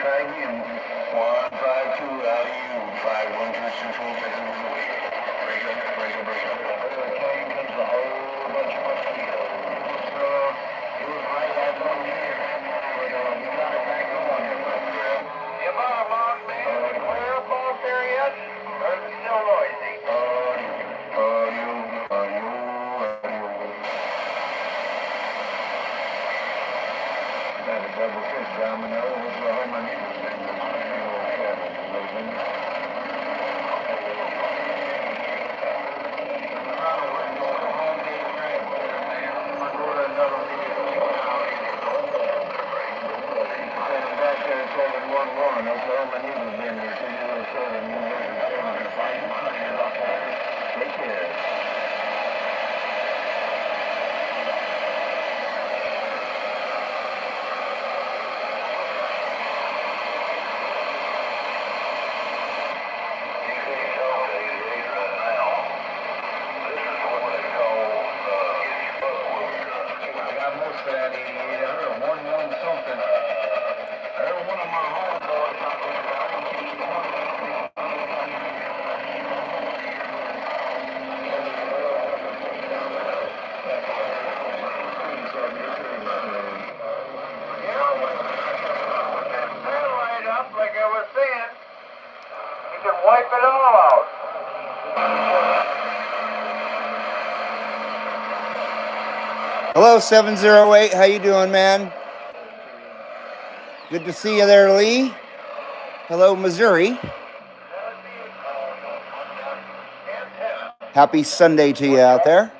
try again. 152 out of you. 512 Central, Texas. Break up. Okay, comes a whole bunch of mosquitoes. It was right at 1 year. But we got it back going here, but you bought a long man. Clear up off there yet? Or is it still noisy? Double kiss, Domino. Oklahoma needles in the Oklahoma needles in there. Take care. That he heard 1-1 something. I heard one of my homeboys talking about him. You know, when that satellite up, like I was saying, you can wipe it all out. Hello, 708. How you doing, man? Good to see you there, Lee. Hello, Missouri. Happy Sunday to you out there.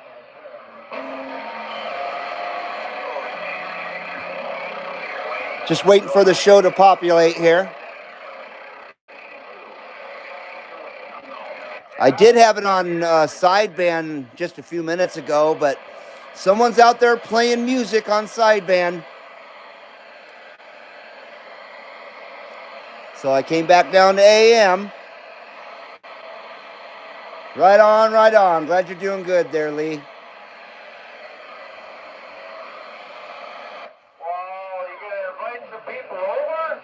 Just waiting for the show to populate here. I did have it on sideband just a few minutes ago, but someone's out there playing music on sideband. So I came back down to AM. Right on, right on. Glad you're doing good there, Lee. Well, you gonna invite some people over?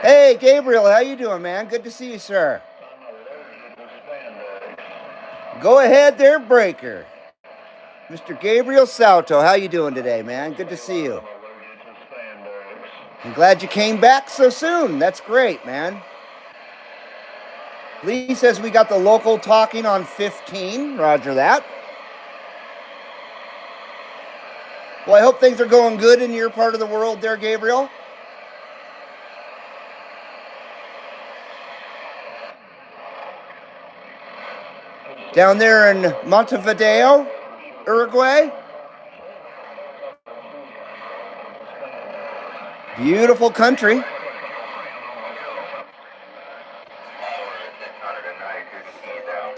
Hey, Gabriel, how you doing, man? Good to see you, sir. Go ahead there, Breaker. Mr. Gabriel Salto, how you doing today, man? Good to see you. I'm glad you came back so soon. That's great, man. Lee says we got the local talking on 15. Roger that. Well, I hope things are going good in your part of the world there, Gabriel. Down there in Montevideo, Uruguay. Beautiful country.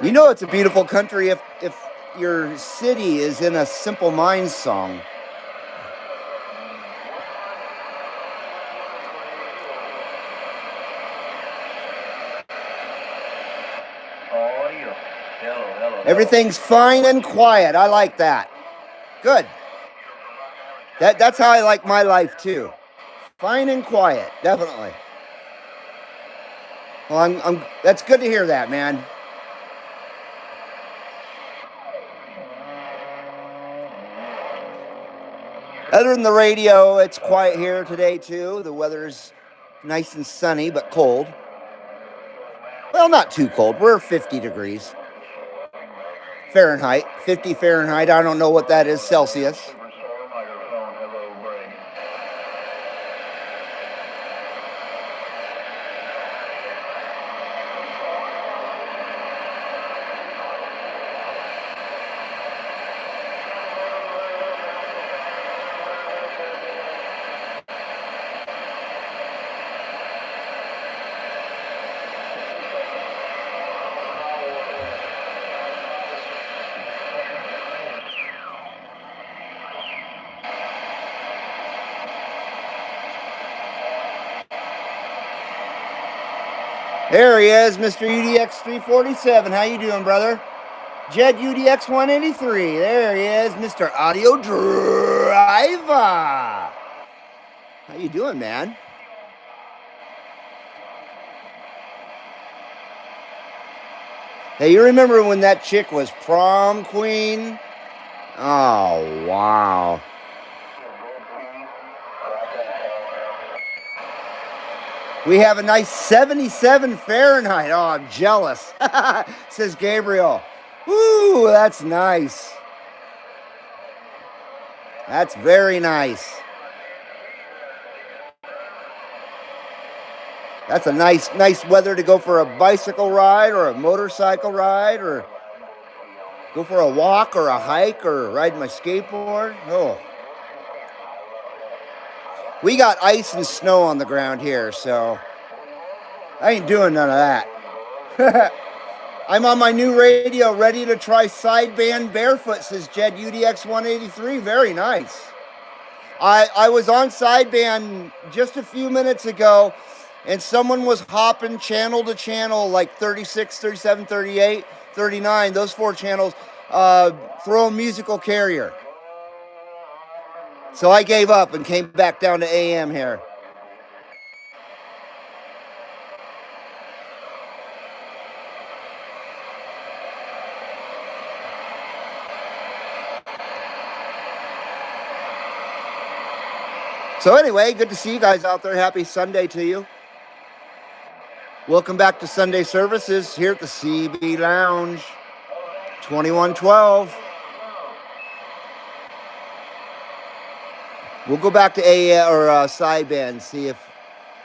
You know it's a beautiful country if your city is in a Simple Minds song. Everything's fine and quiet. I like that. Good. That's how I like my life too. Fine and quiet, definitely. Well, that's good to hear that, man. Other than the radio, it's quiet here today too. The weather's nice and sunny, but cold. Well, not too cold. We're 50 degrees Fahrenheit. 50 Fahrenheit. I don't know what that is Celsius. There he is, Mr. UDX347. How you doing, brother? Jed UDX183. There he is, Mr. Audio Driver. you doing, man? Hey, you remember when that chick was prom queen? Oh, wow. We have a nice 77 Fahrenheit. Oh, I'm jealous, says Gabriel. Woo, that's nice. That's very nice. That's a nice weather to go for a bicycle ride or a motorcycle ride or go for a walk or a hike or ride my skateboard. Oh. We got ice and snow on the ground here, so I ain't doing none of that. I'm on my new radio, ready to try sideband barefoot, says Jed UDX183. Very nice. I was on sideband just a few minutes ago, and someone was hopping channel to channel, like 36, 37, 38, 39, those 4 channels, throwing musical carrier. So I gave up and came back down to AM here. So anyway, good to see you guys out there. Happy Sunday to you. Welcome back to Sunday services here at the CB Lounge, 2112. We'll go back to sideband, see if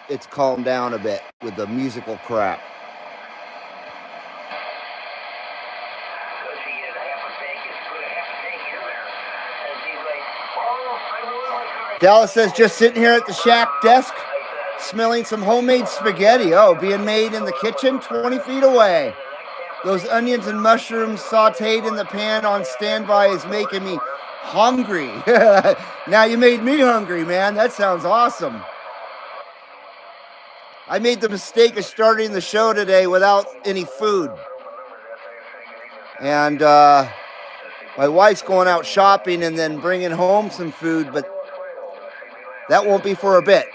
it's calmed down a bit with the musical crap. Dallas says, just sitting here at the shack desk, smelling some homemade spaghetti. Oh, being made in the kitchen 20 feet away. Those onions and mushrooms sauteed in the pan on standby is making me hungry. Now you made me hungry, man. That sounds awesome. I made the mistake of starting the show today without any food. And my wife's going out shopping and then bringing home some food, but that won't be for a bit.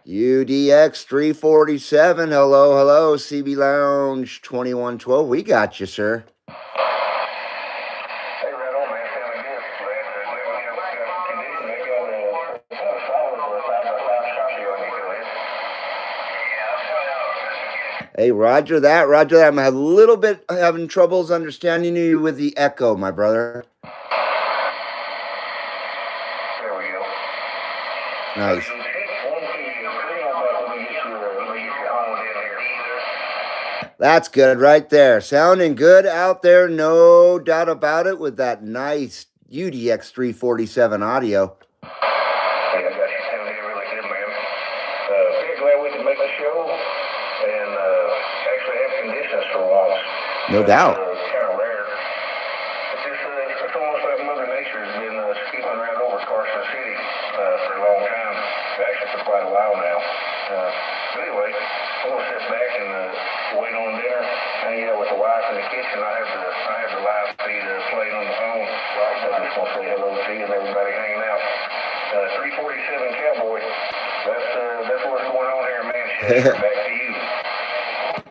UDX 347. Hello, CB Lounge 2112. We got you, sir. Hey, roger that. I'm a little bit having troubles understanding you with the echo, my brother. There we go. Nice. That's good right there. Sounding good out there, no doubt about it, with that nice UDX 347 audio. Hey, I got you sounding really good, man. Pretty glad we could make the show and actually have conditions for once. No doubt. Kind of rare. It's almost like Mother Nature has been skipping around over Carson City for a long time. Actually, for quite a while now. But anyway, I'm going to sit back and wait on dinner, hang out with the wife in the kitchen. I have the live feed playing on the phone. I just want to say hello to you and everybody hanging out. 347 Cowboy. That's what's going on here, man. Back to you.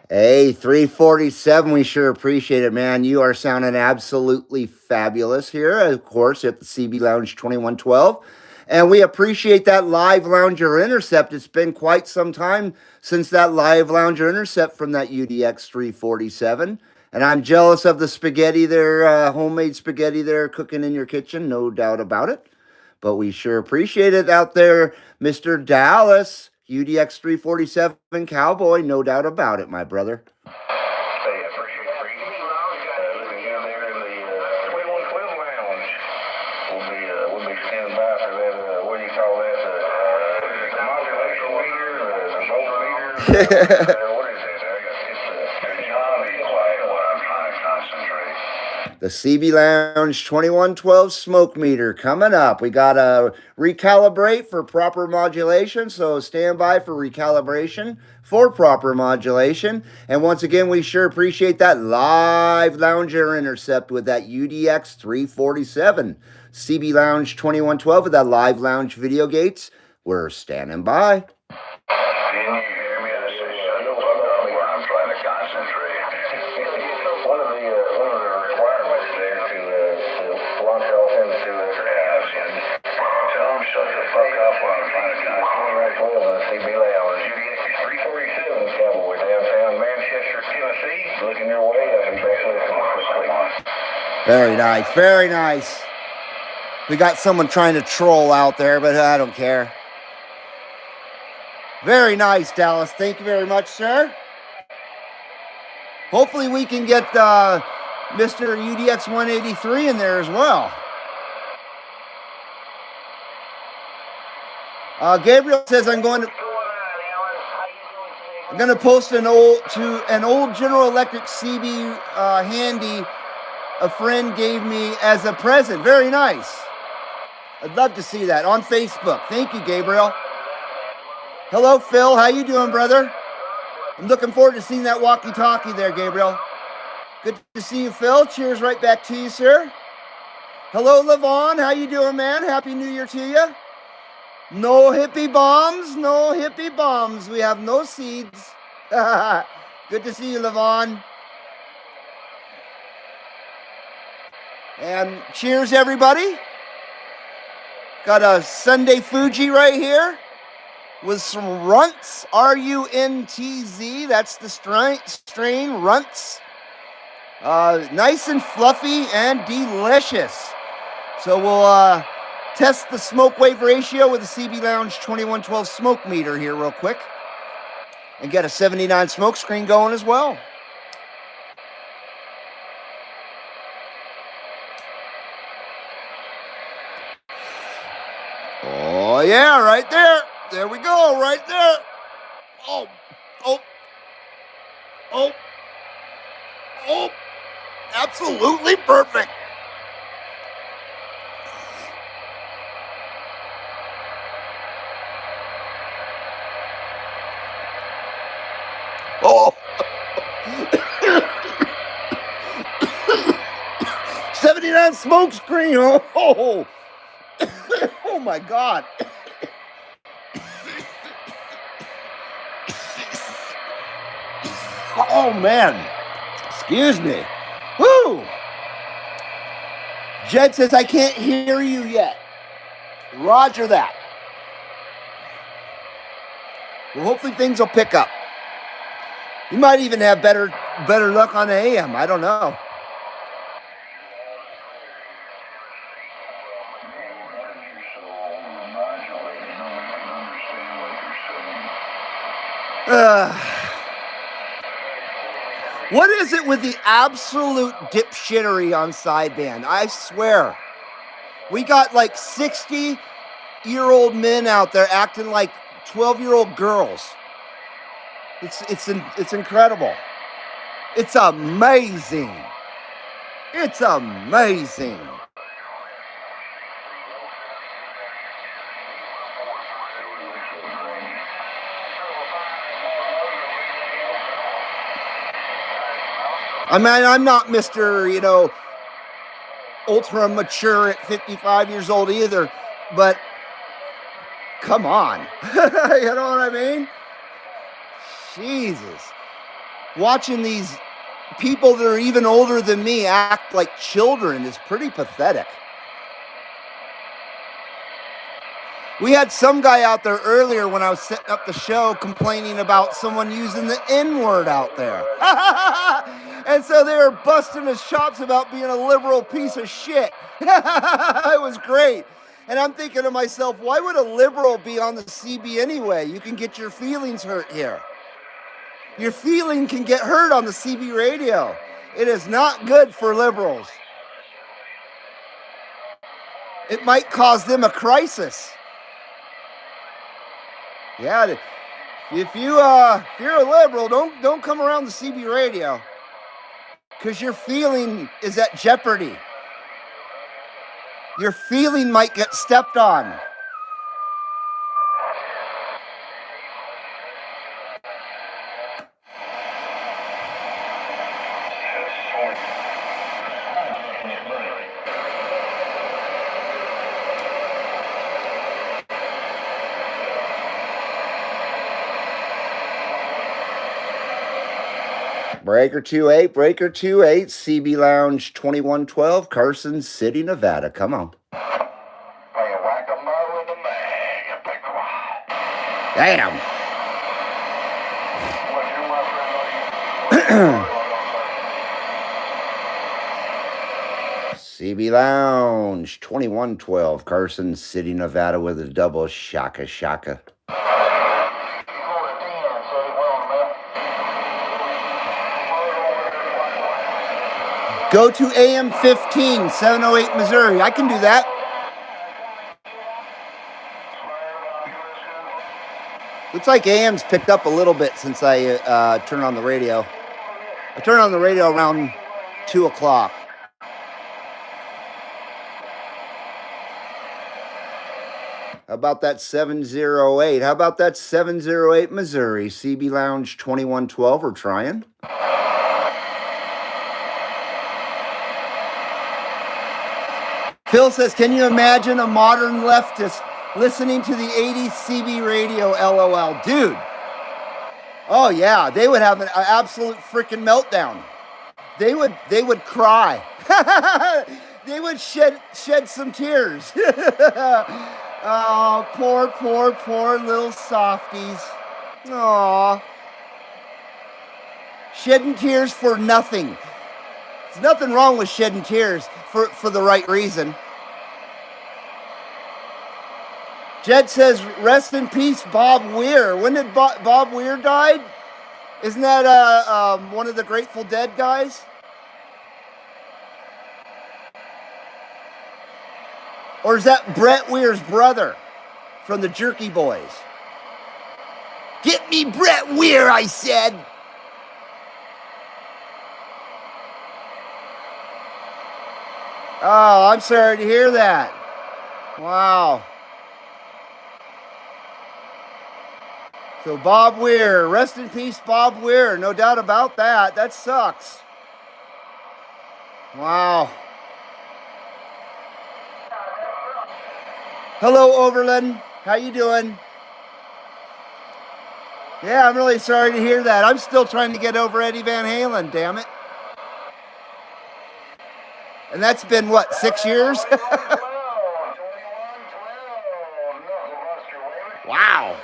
Hey, 347, we sure appreciate it, man. You are sounding absolutely fabulous here, of course, at the CB Lounge 2112. And we appreciate that live Lounger Intercept. It's been quite some time since that live Lounger Intercept from that UDX 347. And I'm jealous of the spaghetti there, homemade spaghetti there cooking in your kitchen, no doubt about it. But we sure appreciate it out there, Mr. Dallas. UDX 347 Cowboy, no doubt about it, my brother. Hey, I appreciate it, Freak. Looking down there in the 2112 Lounge. We'll be standing by for that, what do you call that, the modulation meter, the voltmeter, what is it? It's quiet while I'm trying to concentrate. The CB Lounge 2112 smoke meter coming up. We got to recalibrate for proper modulation, so stand by for recalibration for proper modulation. And once again, we sure appreciate that live Lounger intercept with that UDX 347. CB Lounge 2112 with that live Lounge Videogates. We're standing by. Can you hear me? I say, shut the fuck up where I'm trying to concentrate. One of the requirements there to launch off into the traps and tell them shut the fuck up while I'm trying to concentrate. Well, the CB Lounge, UDX 347 Cowboy, downtown Manchester, Tennessee. Looking your way, I'll be back listening. Very nice, very nice. We got someone trying to troll out there, but I don't care. Very nice, Dallas. Thank you very much, sir. Hopefully we can get Mr. UDX 183 in there as well. Gabriel says I'm going to post an old General Electric CB handy a friend gave me as a present. Very nice. I'd love to see that on Facebook. Thank you, Gabriel. Hello, Phil. How you doing, brother? I'm looking forward to seeing that walkie-talkie there, Gabriel. Good to see you, Phil. Cheers right back to you, sir. Hello, Levon. How you doing, man? Happy New Year to you. No hippie bombs. No hippie bombs. We have no seeds. Good to see you, Levon. And cheers, everybody. Got a Sunday Fuji right here with some runts, R-U-N-T-Z. That's the strain, runts. Nice and fluffy and delicious. So we'll test the smoke wave ratio with the CB Lounge 2112 smoke meter here real quick. And get a 79 smoke screen going as well. Oh yeah, right there. There we go, right there. Oh, oh, oh, oh, absolutely perfect. Oh, 79 smoke screen. Oh, oh my God. Oh, man. Excuse me. Woo! Jed says, I can't hear you yet. Roger that. Well, hopefully things will pick up. You might even have better luck on the AM. I don't know. What is it with the absolute dipshittery on sideband? I swear. We got like 60-year-old men out there acting like 12-year-old girls. It's incredible. It's amazing. It's amazing. I mean, I'm not Mr., ultra mature at 55 years old either, but come on. You know what I mean? Jesus. Watching these people that are even older than me act like children is pretty pathetic. We had some guy out there earlier when I was setting up the show complaining about someone using the N-word out there. And so they were busting his chops about being a liberal piece of shit. It was great. And I'm thinking to myself, why would a liberal be on the CB anyway? You can get your feelings hurt here. Your feeling can get hurt on the CB radio. It is not good for liberals. It might cause them a crisis. Yeah, if you're a liberal, don't come around the CB radio. Because your feeling is at jeopardy. Your feeling might get stepped on. Breaker 28, Breaker 28, CB Lounge 2112, Carson City, Nevada. Come on. Damn. CB Lounge 2112, Carson City, Nevada with a double shaka shaka. Go to AM 15, 708 Missouri. I can do that. Looks like AM's picked up a little bit since I turned on the radio. I turned on the radio around 2 o'clock. How about that 708? How about that 708 Missouri? CB Lounge 2112. We're trying. Phil says, can you imagine a modern leftist listening to the 80s CB radio? LOL. Dude. Oh, yeah. They would have an absolute freaking meltdown. They would cry. They would shed some tears. Oh, poor little softies. Aw. Shedding tears for nothing. There's nothing wrong with shedding tears for the right reason. Jed says, rest in peace, Bob Weir. When did Bob Weir died? Isn't that one of the Grateful Dead guys? Or is that Brett Weir's brother from the Jerky Boys? Get me Brett Weir, I said. Oh, I'm sorry to hear that. Wow. So Bob Weir, rest in peace, Bob Weir. No doubt about that. That sucks. Wow. Hello, Overland. How you doing? Yeah, I'm really sorry to hear that. I'm still trying to get over Eddie Van Halen, damn it. And that's been, what, 6 years? Wow.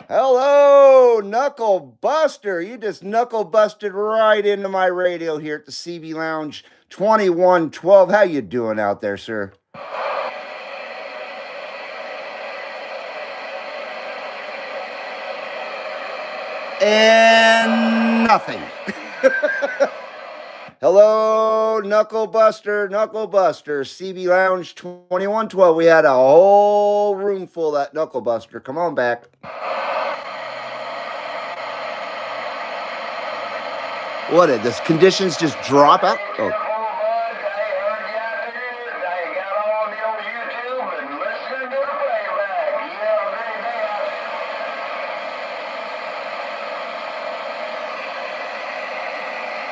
Hello, Knuckle Buster. You just knuckle busted right into my radio here at the CB Lounge 2112. How you doing out there, sir? And nothing. Hello, Knuckle Buster, CB Lounge 2112. We had a whole room full of that Knuckle Buster. Come on back. What did this conditions just drop out? Oh.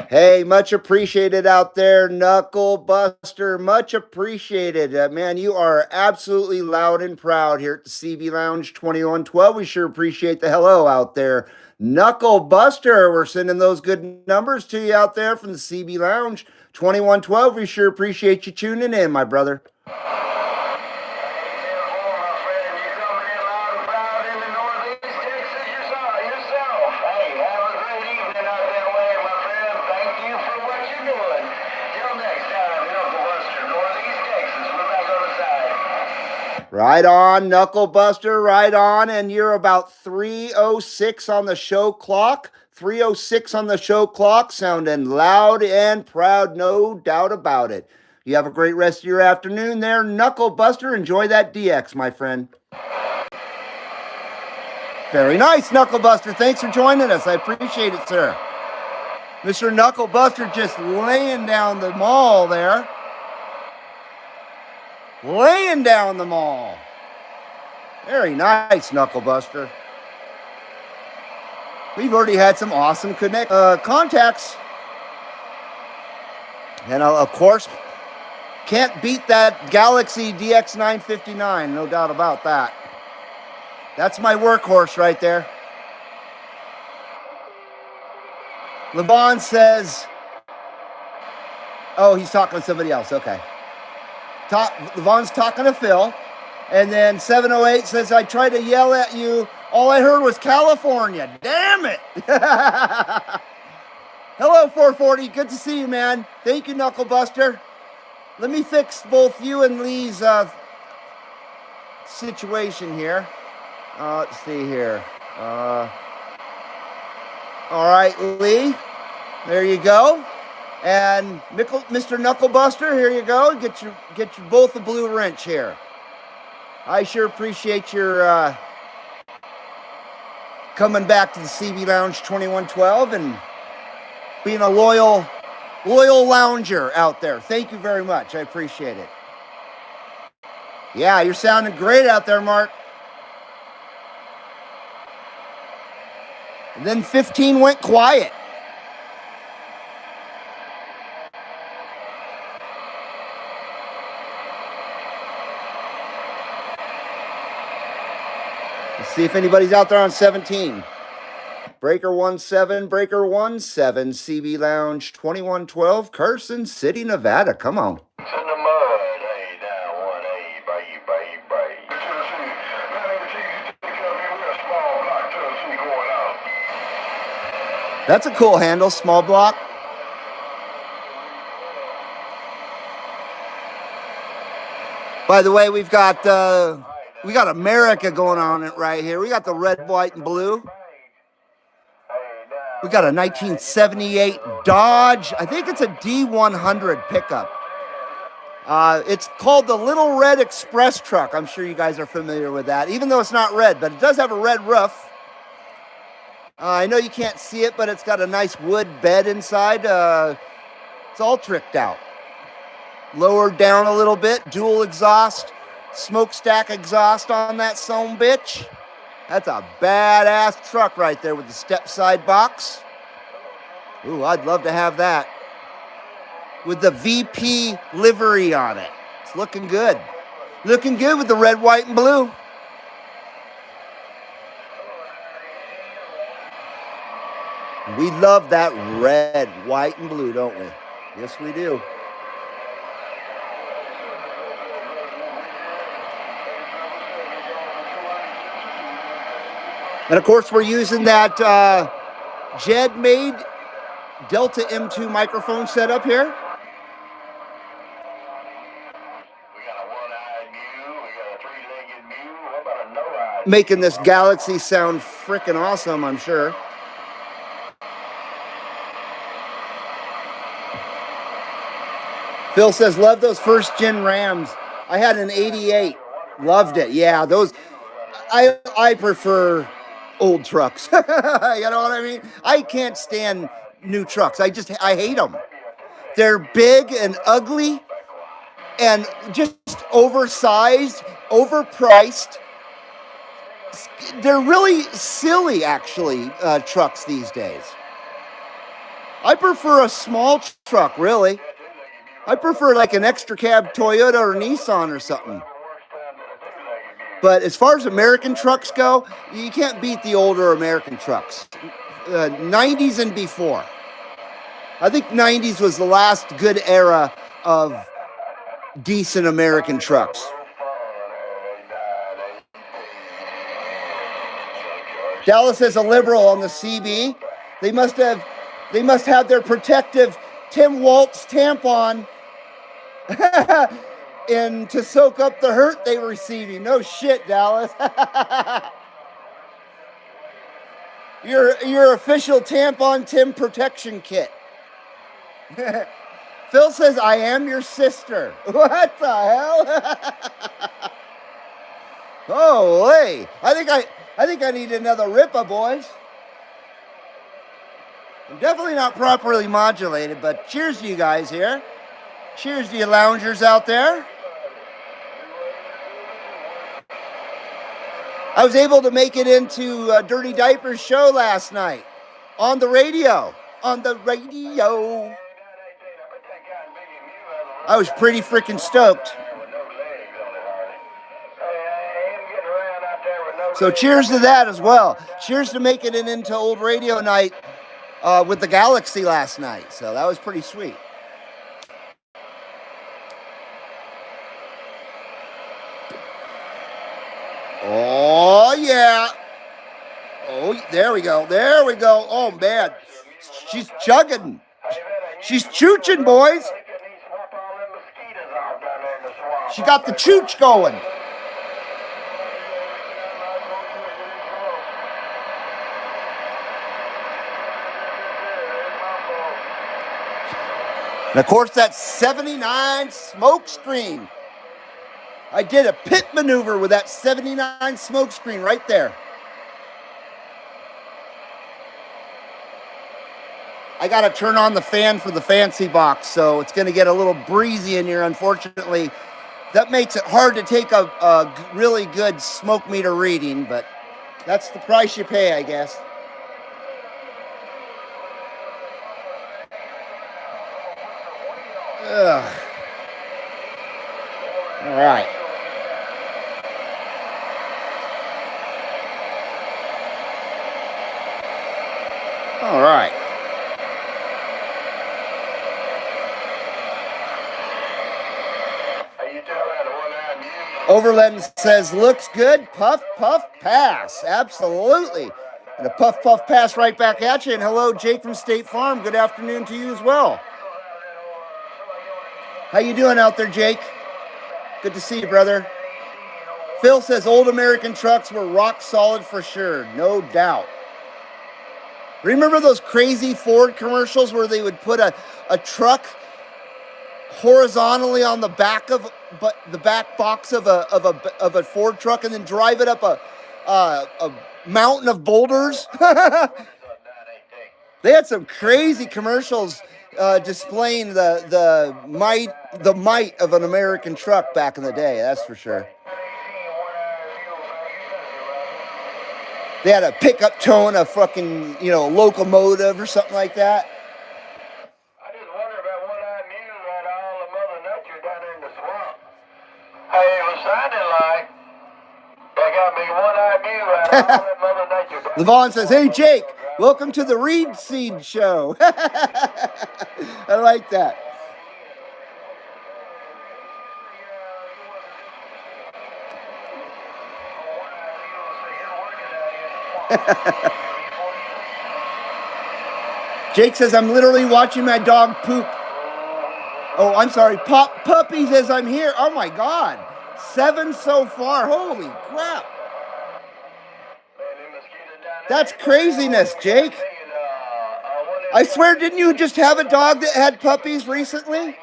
Hey, much appreciated out there, Knuckle Buster. Much appreciated. Man, you are absolutely loud and proud here at the CB Lounge 2112. We sure appreciate the hello out there. Knuckle Buster, we're sending those good numbers to you out there from the CB Lounge 2112. We sure appreciate you tuning in, my brother. Right on, Knuckle Buster, right on. And you're about 3:06 on the show clock. 3:06 on the show clock, sounding loud and proud, no doubt about it. You have a great rest of your afternoon there, Knuckle Buster. Enjoy that DX, my friend. Very nice, Knuckle Buster. Thanks for joining us. I appreciate it, sir. Mr. Knucklebuster just laying down the mall there. Laying down the mall. Very nice, Knucklebuster. We've already had some awesome contacts. And of course, can't beat that Galaxy DX959, no doubt about that. That's my workhorse right there. Levon says, oh, he's talking to somebody else. Okay. Levon's talking to Phil. And then 708 says, I tried to yell at you. All I heard was California. Damn it. Hello, 440. Good to see you, man. Thank you, Knucklebuster. Let me fix both you and Lee's situation here. Let's see here. All right, Lee. There you go. And Mr. Knucklebuster, here you go. Get you both a blue wrench here. I sure appreciate your coming back to the CB Lounge 2112 and being a loyal lounger out there. Thank you very much. I appreciate it. Yeah, you're sounding great out there, Mark. And then 15 went quiet. Let's see if anybody's out there on 17. Breaker 17, CB Lounge 2112, Carson City, Nevada. Come on. In the mud, hey, down 1A, bye. Tennessee, you take care of me. We're a small block, Tennessee, going out. That's a cool handle, small block. By the way, we got America going on it right here. We got the red, white, and blue. We got a 1978 Dodge. I think it's a D100 pickup. It's called the Little Red Express truck. I'm sure you guys are familiar with that, even though it's not red, but it does have a red roof. I know you can't see it, but it's got a nice wood bed inside. It's all tricked out. Lowered down a little bit, dual exhaust, smokestack exhaust on that son bitch. That's a badass truck right there with the step side box. Ooh, I'd love to have that. With the VP livery on it. It's looking good. Looking good with the red, white, and blue. We love that red, white, and blue, don't we? Yes, we do. And of course, we're using that Jed-made Delta M2 microphone setup here. We got a one-eyed mule. We got a three-legged mule. What about a no-eyed? Making this Galaxy sound freaking awesome, I'm sure. Phil says, love those first-gen Rams. I had an 88. Loved it. Yeah, those. I prefer old trucks. You know what I mean? I can't stand new trucks. I hate them. They're big and ugly and just oversized, overpriced. They're really silly, actually, trucks these days. I prefer a small truck, really. I prefer like an extra cab Toyota or Nissan or something. But as far as American trucks go, you can't beat the older American trucks. 90s and before. I think 90s was the last good era of decent American trucks. Dallas is a liberal on the CB. They must have their protective Tim Waltz tampon and to soak up the hurt they were receiving. No shit, Dallas. Your official tampon Tim protection kit. Phil says, I am your sister. What the hell? Holy. I think I need another Ripa, boys. Definitely not properly modulated, but cheers to you guys here. Cheers to you loungers out there. I was able to make it into Dirty Diapers show last night on the radio. On the radio. I was pretty freaking stoked. So cheers to that as well. Cheers to making it into old radio night with the Galaxy last night. So that was pretty sweet. Oh, yeah. Oh, there we go. There we go. Oh, man. She's chugging. She's chooching, boys. She got the chooch going. And of course, that 79 smoke screen. I did a pit maneuver with that 79 smoke screen right there. I got to turn on the fan for the fancy box, so it's going to get a little breezy in here, unfortunately. That makes it hard to take a really good smoke meter reading, but that's the price you pay, I guess. Ugh. All right. All right. Overland says, looks good. Puff, puff, pass. Absolutely. And a puff, puff, pass right back at you. And hello, Jake from State Farm. Good afternoon to you as well. How you doing out there, Jake? Good to see you, brother. Phil says old American trucks were rock solid for sure. No doubt. Remember those crazy Ford commercials where they would put a truck horizontally on the back of the back box of a Ford truck and then drive it up a mountain of boulders? They had some crazy commercials displaying the might of an American truck back in the day. That's for sure. They had a pickup tone, a fucking, locomotive or something like that. I just wonder about what I knew about all the Mother Nature down in the swamp. Hey, it was sounding like they got me what I knew about all that Mother Nature. Levon says, hey, Jake, welcome to the Reed Seed Show. I like that. Jake says, I'm literally watching my dog poop. Oh, I'm sorry. Pop puppies as I'm here. Oh, my God. 7 so far. Holy crap. That's craziness, Jake. I swear, didn't you just have a dog that had puppies recently?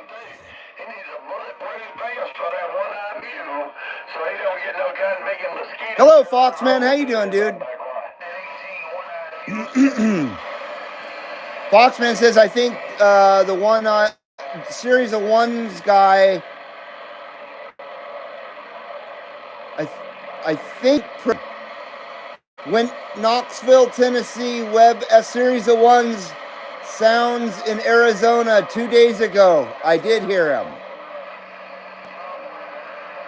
Hello, Foxman. How you doing, dude? Foxman says, I think the one series of ones guy, I think went Knoxville, Tennessee, Web a series of ones sounds in Arizona 2 days ago. I did hear him.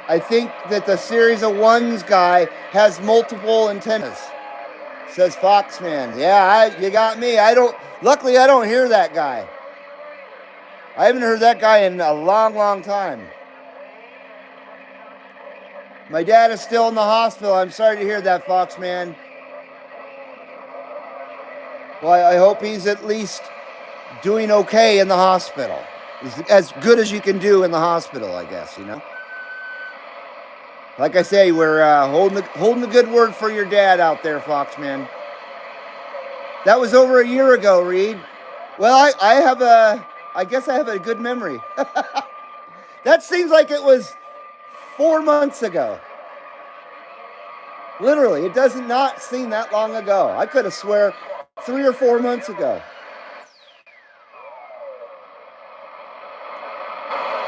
I think that the series of ones guy has multiple antennas. Says Foxman. Yeah, you got me. Luckily I don't hear that guy. I haven't heard that guy in a long, long time. My dad is still in the hospital. I'm sorry to hear that, Foxman. Well, I hope he's at least doing okay in the hospital. As good as you can do in the hospital, I guess, Like I say, we're holding the good word for your dad out there, Foxman. That was over a year ago, Reed. Well, I guess I have a good memory. That seems like it was 4 months ago. Literally, it does not seem that long ago. I could have swear 3 or 4 months ago.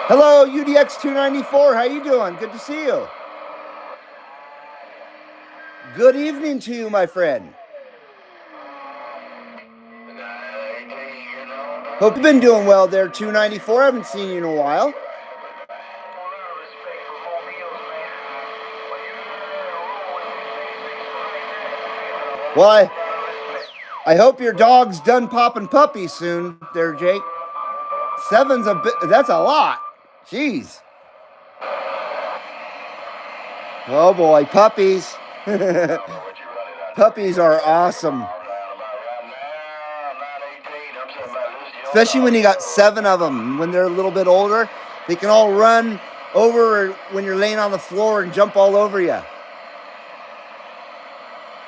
Hello, UDX294. How you doing? Good to see you. Good evening to you, my friend. Hope you've been doing well there, 294. I haven't seen you in a while. Well, I hope your dog's done popping puppies soon there, Jake. 7's a bit, that's a lot. Jeez. Oh boy, puppies. Puppies are awesome. Especially when you got 7 of them. When they're a little bit older, they can all run over when you're laying on the floor and jump all over you.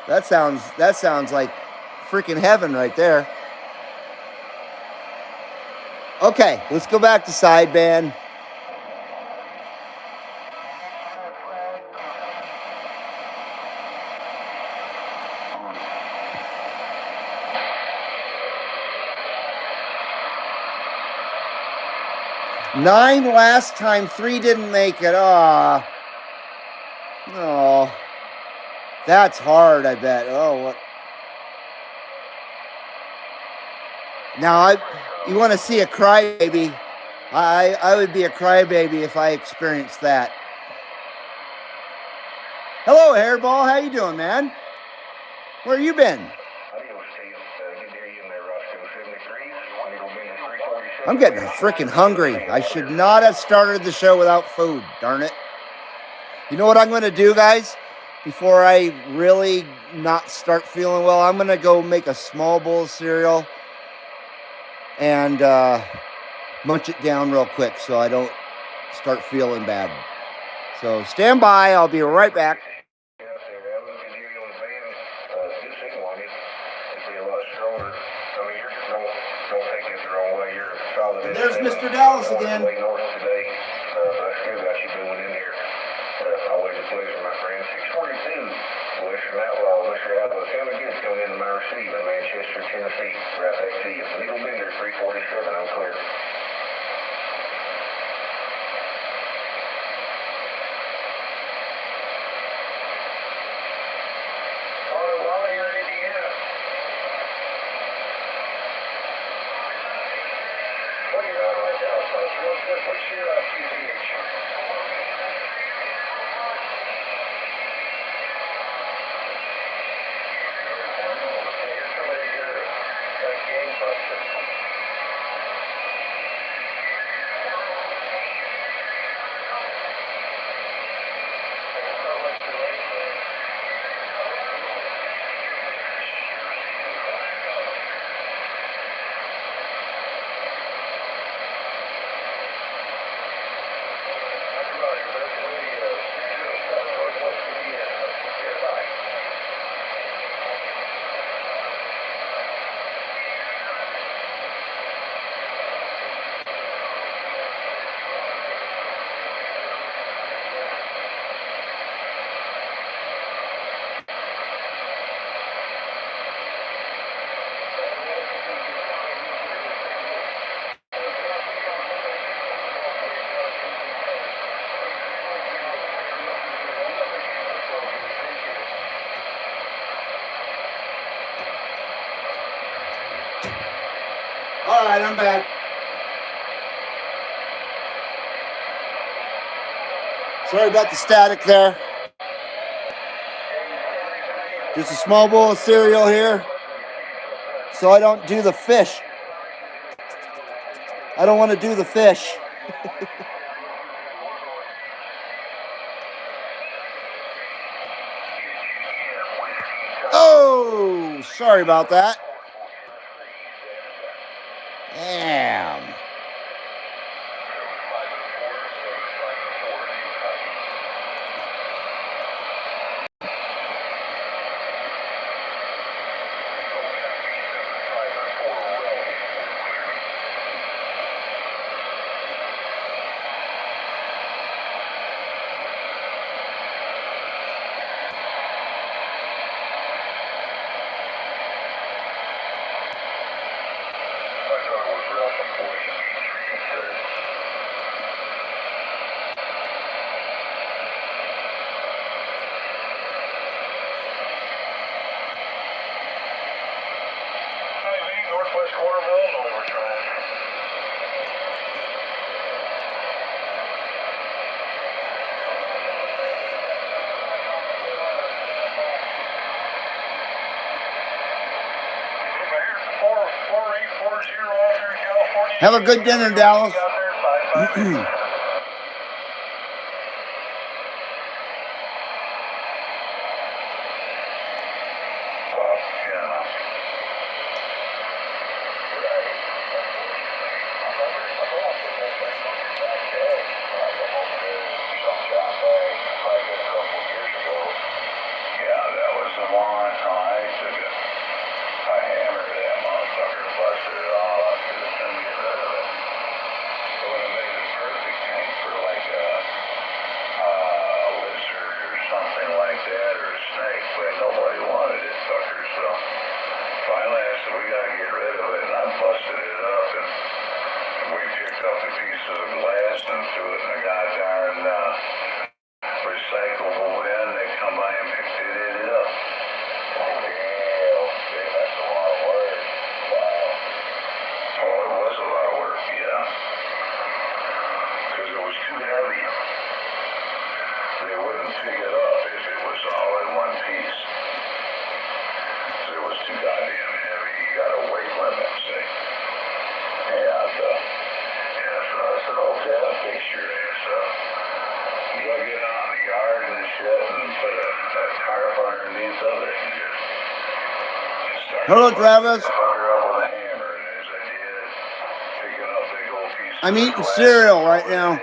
That sounds like freaking heaven right there. Okay, let's go back to sideband. Nine last time, 3 didn't make it. Oh, that's hard, I bet. Oh, what? Now, you want to see a crybaby? I would be a crybaby if I experienced that. Hello, Hairball. How you doing, man? Where you been? I'm getting freaking hungry. I should not have started the show without food, darn it. You know what I'm going to do, guys? Before I really not start feeling well, I'm going to go make a small bowl of cereal and munch it down real quick so I don't start feeling bad. So stand by. I'll be right back. And there's Mr. Dallas again. Always a pleasure, my friend. 642, Western Outlaw, Mr. Outlaw. Tell me again, coming into my receipt in Manchester, Tennessee. Right back to you. Needle Bender, 347, I'm clear. All right, I'm back. Sorry about the static there. Just a small bowl of cereal here so I don't do the fish. I don't want to do the fish. Oh, sorry about that. Damn. Have a good dinner, Dallas. Hello, Travis. I'm eating cereal right now.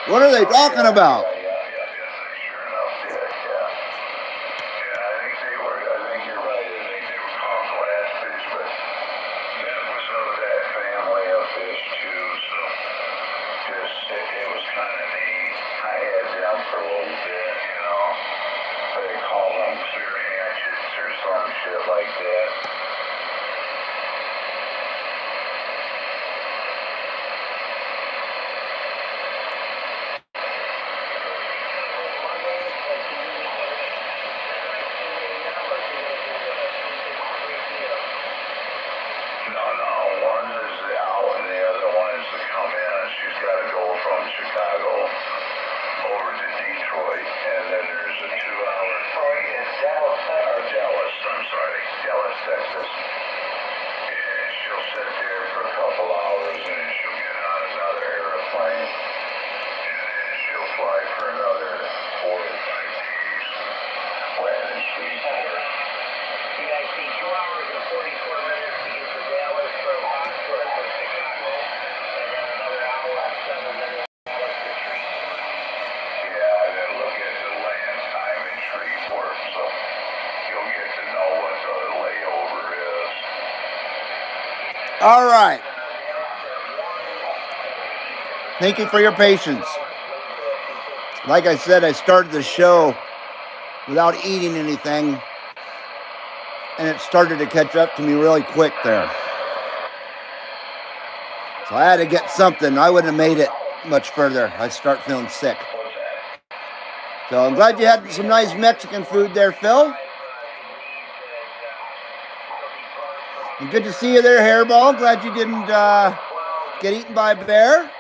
What are they talking about? All right. Thank you for your patience. Like I said, I started the show without eating anything, and it started to catch up to me really quick there. So So I had to get something. I wouldn't have made it much further. I'd start feeling sick. So I'm glad you had some nice Mexican food there, Phil. And good to see you there, Hairball. Glad you didn't get eaten by a bear.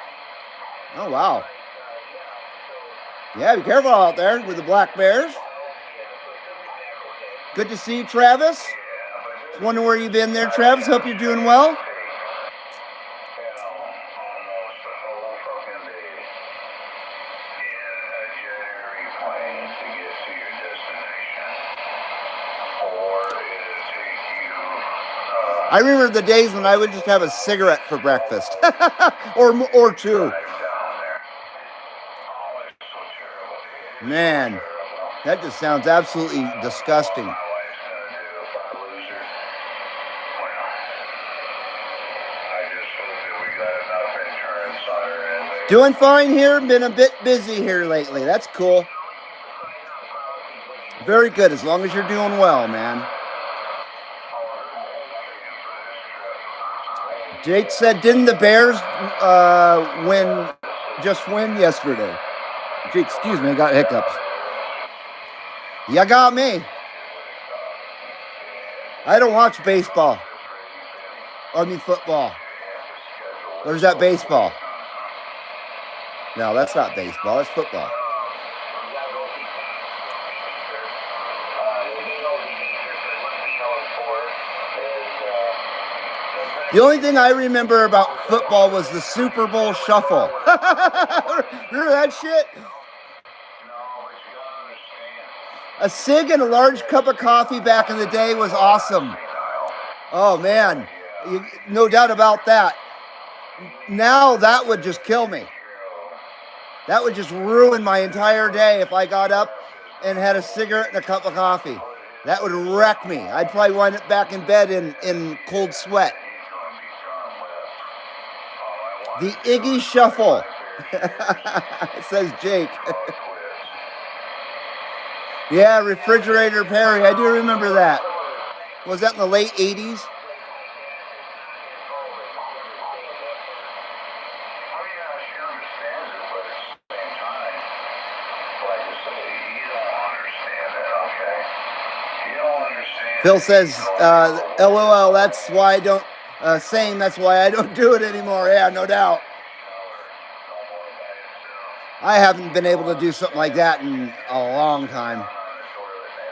Oh, wow. Yeah, be careful out there with the black bears. Good to see you, Travis. Wonder where you've been there, Travis. Hope you're doing well. I remember the days when I would just have a cigarette for breakfast, or two. Man, that just sounds absolutely disgusting. Doing fine here. Been a bit busy here lately. That's cool. Very good, as long as you're doing well, man. Jake said, didn't the Bears win yesterday? Gee, excuse me, I got hiccups. You got me. I don't watch baseball. I mean football. Where's that baseball? No, that's not baseball. That's football. The only thing I remember about football was the Super Bowl shuffle. Remember that shit? A cig and a large cup of coffee back in the day was awesome. Oh, man. No doubt about that. Now that would just kill me. That would just ruin my entire day if I got up and had a cigarette and a cup of coffee. That would wreck me. I'd probably wind up back in bed in cold sweat. The Iggy Shuffle, says Jake. Yeah, Refrigerator Perry. I do remember that. Was that in the late 80s? Phil says, LOL, that's why I don't, same, that's why I don't do it anymore. Yeah, no doubt. I haven't been able to do something like that in a long time.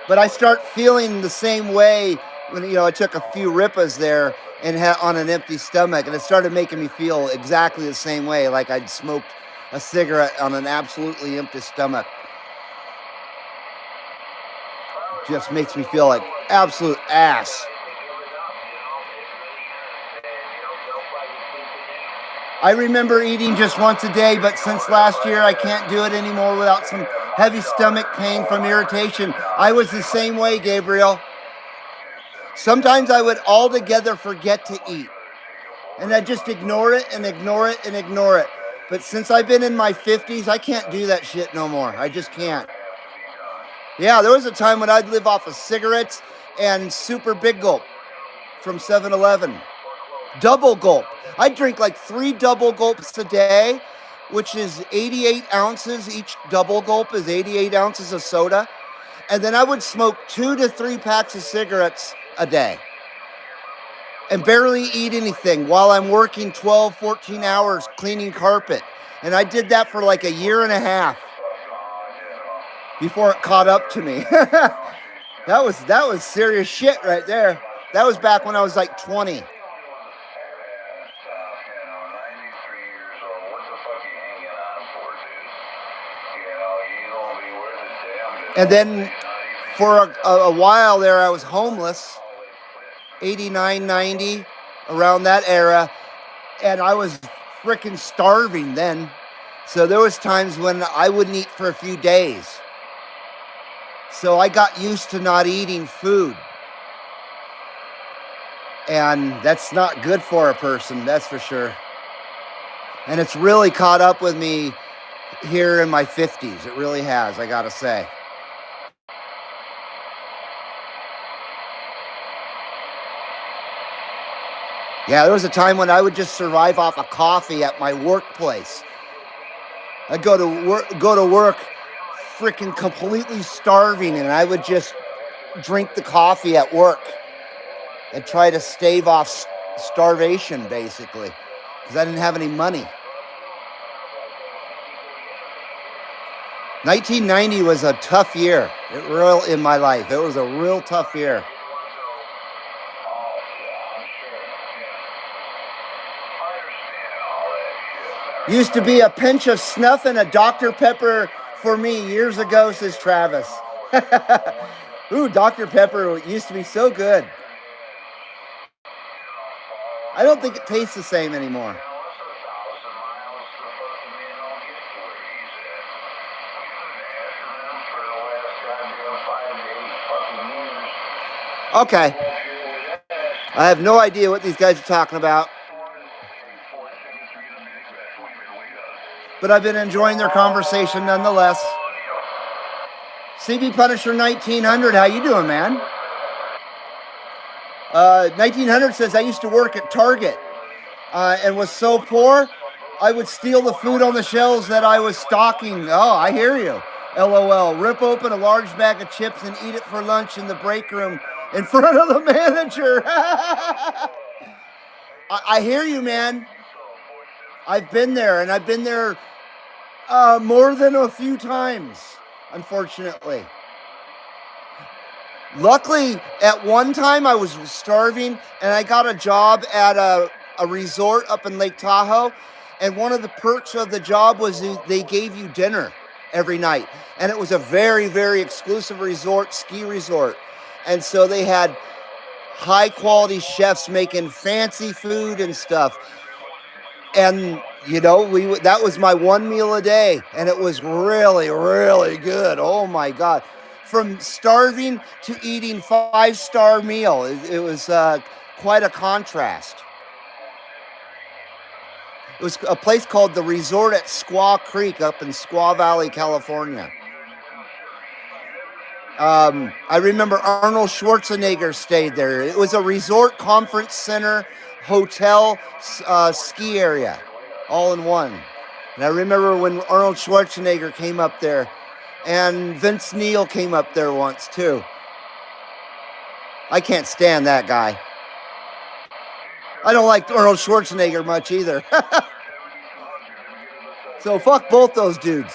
But I start feeling the same way when, I took a few rippas there and on an empty stomach, and it started making me feel exactly the same way, like I'd smoked a cigarette on an absolutely empty stomach. Just makes me feel like absolute ass. I remember eating just once a day, but since last year, I can't do it anymore without some heavy stomach pain from irritation. I was the same way, Gabriel. Sometimes I would altogether forget to eat, and I'd just ignore it and ignore it and ignore it. But since I've been in my 50s, I can't do that shit no more. I just can't. Yeah, there was a time when I'd live off of cigarettes and Super Big Gulp from 7-Eleven. Double gulp. I drink like 3 double gulps a day, which is 88 ounces. Each double gulp is 88 ounces of soda. And then I would smoke 2 to 3 packs of cigarettes a day and barely eat anything while I'm working 12, 14 hours cleaning carpet. And I did that for like a year and a half before it caught up to me. That was serious shit right there. That was back when I was like 20. And then for a while there, I was homeless, 89, 90, around that era. And I was freaking starving then. So there was times when I wouldn't eat for a few days. So I got used to not eating food. And that's not good for a person, that's for sure. And it's really caught up with me here in my 50s. It really has, I gotta say. Yeah, there was a time when I would just survive off of coffee at my workplace. I'd go to work freaking completely starving, and I would just drink the coffee at work and try to stave off starvation, basically, because I didn't have any money. 1990 was a tough year. In my life. It was a real tough year. Used to be a pinch of snuff and a Dr. Pepper for me years ago, says Travis. Ooh, Dr. Pepper used to be so good. I don't think it tastes the same anymore. Okay. I have no idea what these guys are talking about. But I've been enjoying their conversation nonetheless. CB Punisher 1900, how you doing, man? 1900 says, I used to work at Target and was so poor, I would steal the food on the shelves that I was stocking. Oh, I hear you. LOL. Rip open a large bag of chips and eat it for lunch in the break room in front of the manager. I hear you, man. I've been there, and I've been there more than a few times, unfortunately. Luckily, at one time I was starving, and I got a job at a resort up in Lake Tahoe, and one of the perks of the job was they gave you dinner every night, and it was a very, very exclusive resort, ski resort, and so they had high quality chefs making fancy food and stuff. And you know, that was my one meal a day, and it was really, really good. Oh my God. From starving to eating 5-star meal. It was quite a contrast. It was a place called the Resort at Squaw Creek up in Squaw Valley, California. I remember Arnold Schwarzenegger stayed there. It was a resort, conference center, hotel, ski area, all in one. And I remember when Arnold Schwarzenegger came up there, and Vince Neil came up there once too. I can't stand that guy. I don't like Arnold Schwarzenegger much either. So fuck both those dudes.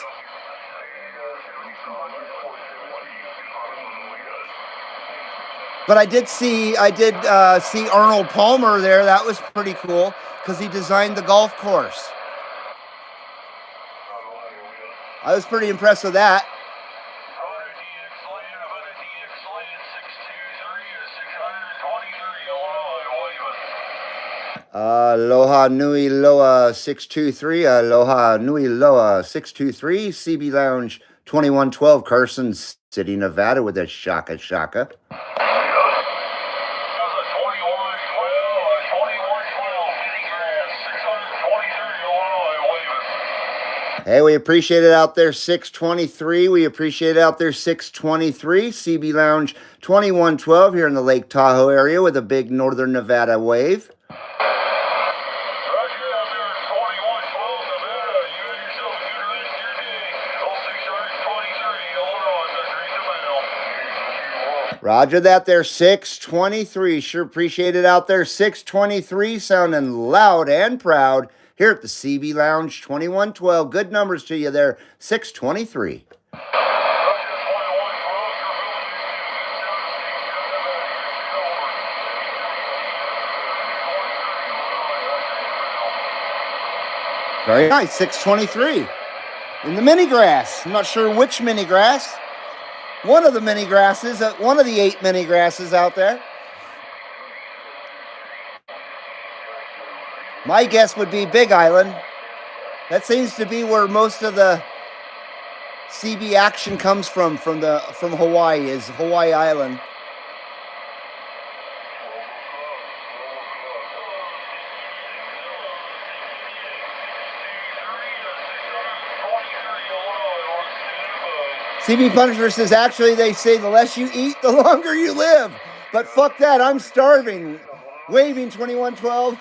But I did see Arnold Palmer there. That was pretty cool because he designed the golf course. I was pretty impressed with that. Aloha Nui Loa 623. Aloha Nui Loa 623. CB Lounge 2112. Carson City, Nevada with a shaka shaka. Hey, we appreciate it out there, 623. We appreciate it out there, 623. CB Lounge 2112 here in the Lake Tahoe area with a big northern Nevada wave. Roger that there, 623. Sure appreciate it out there, 623, sounding loud and proud here at the CB Lounge 2112. Good numbers to you there, 623. Very nice, 623. In the mini grass. I'm not sure which mini grass. One of the mini grasses, one of the 8 mini grasses out there. My guess would be Big Island. That seems to be where most of the CB action comes from Hawaii, is Hawaii Island. CB Punisher says, actually, they say the less you eat, the longer you live. But fuck that, I'm starving. Waving 2112.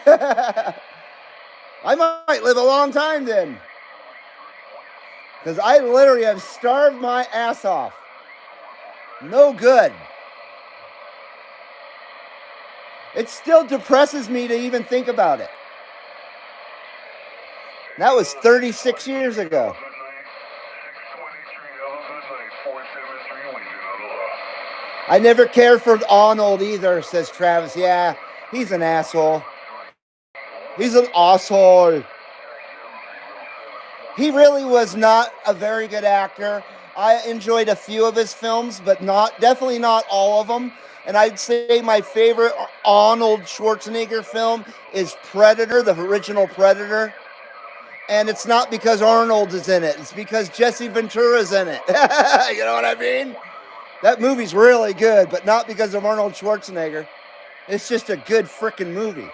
I might live a long time then. Because I literally have starved my ass off. No good. It still depresses me to even think about it. That was 36 years ago. I never cared for Arnold either, says Travis. Yeah, he's an asshole. He's an asshole. He really was not a very good actor. I enjoyed a few of his films, but definitely not all of them. And I'd say my favorite Arnold Schwarzenegger film is Predator, the original Predator. And it's not because Arnold is in it. It's because Jesse Ventura's in it. You know what I mean? That movie's really good, but not because of Arnold Schwarzenegger. It's just a good freaking movie.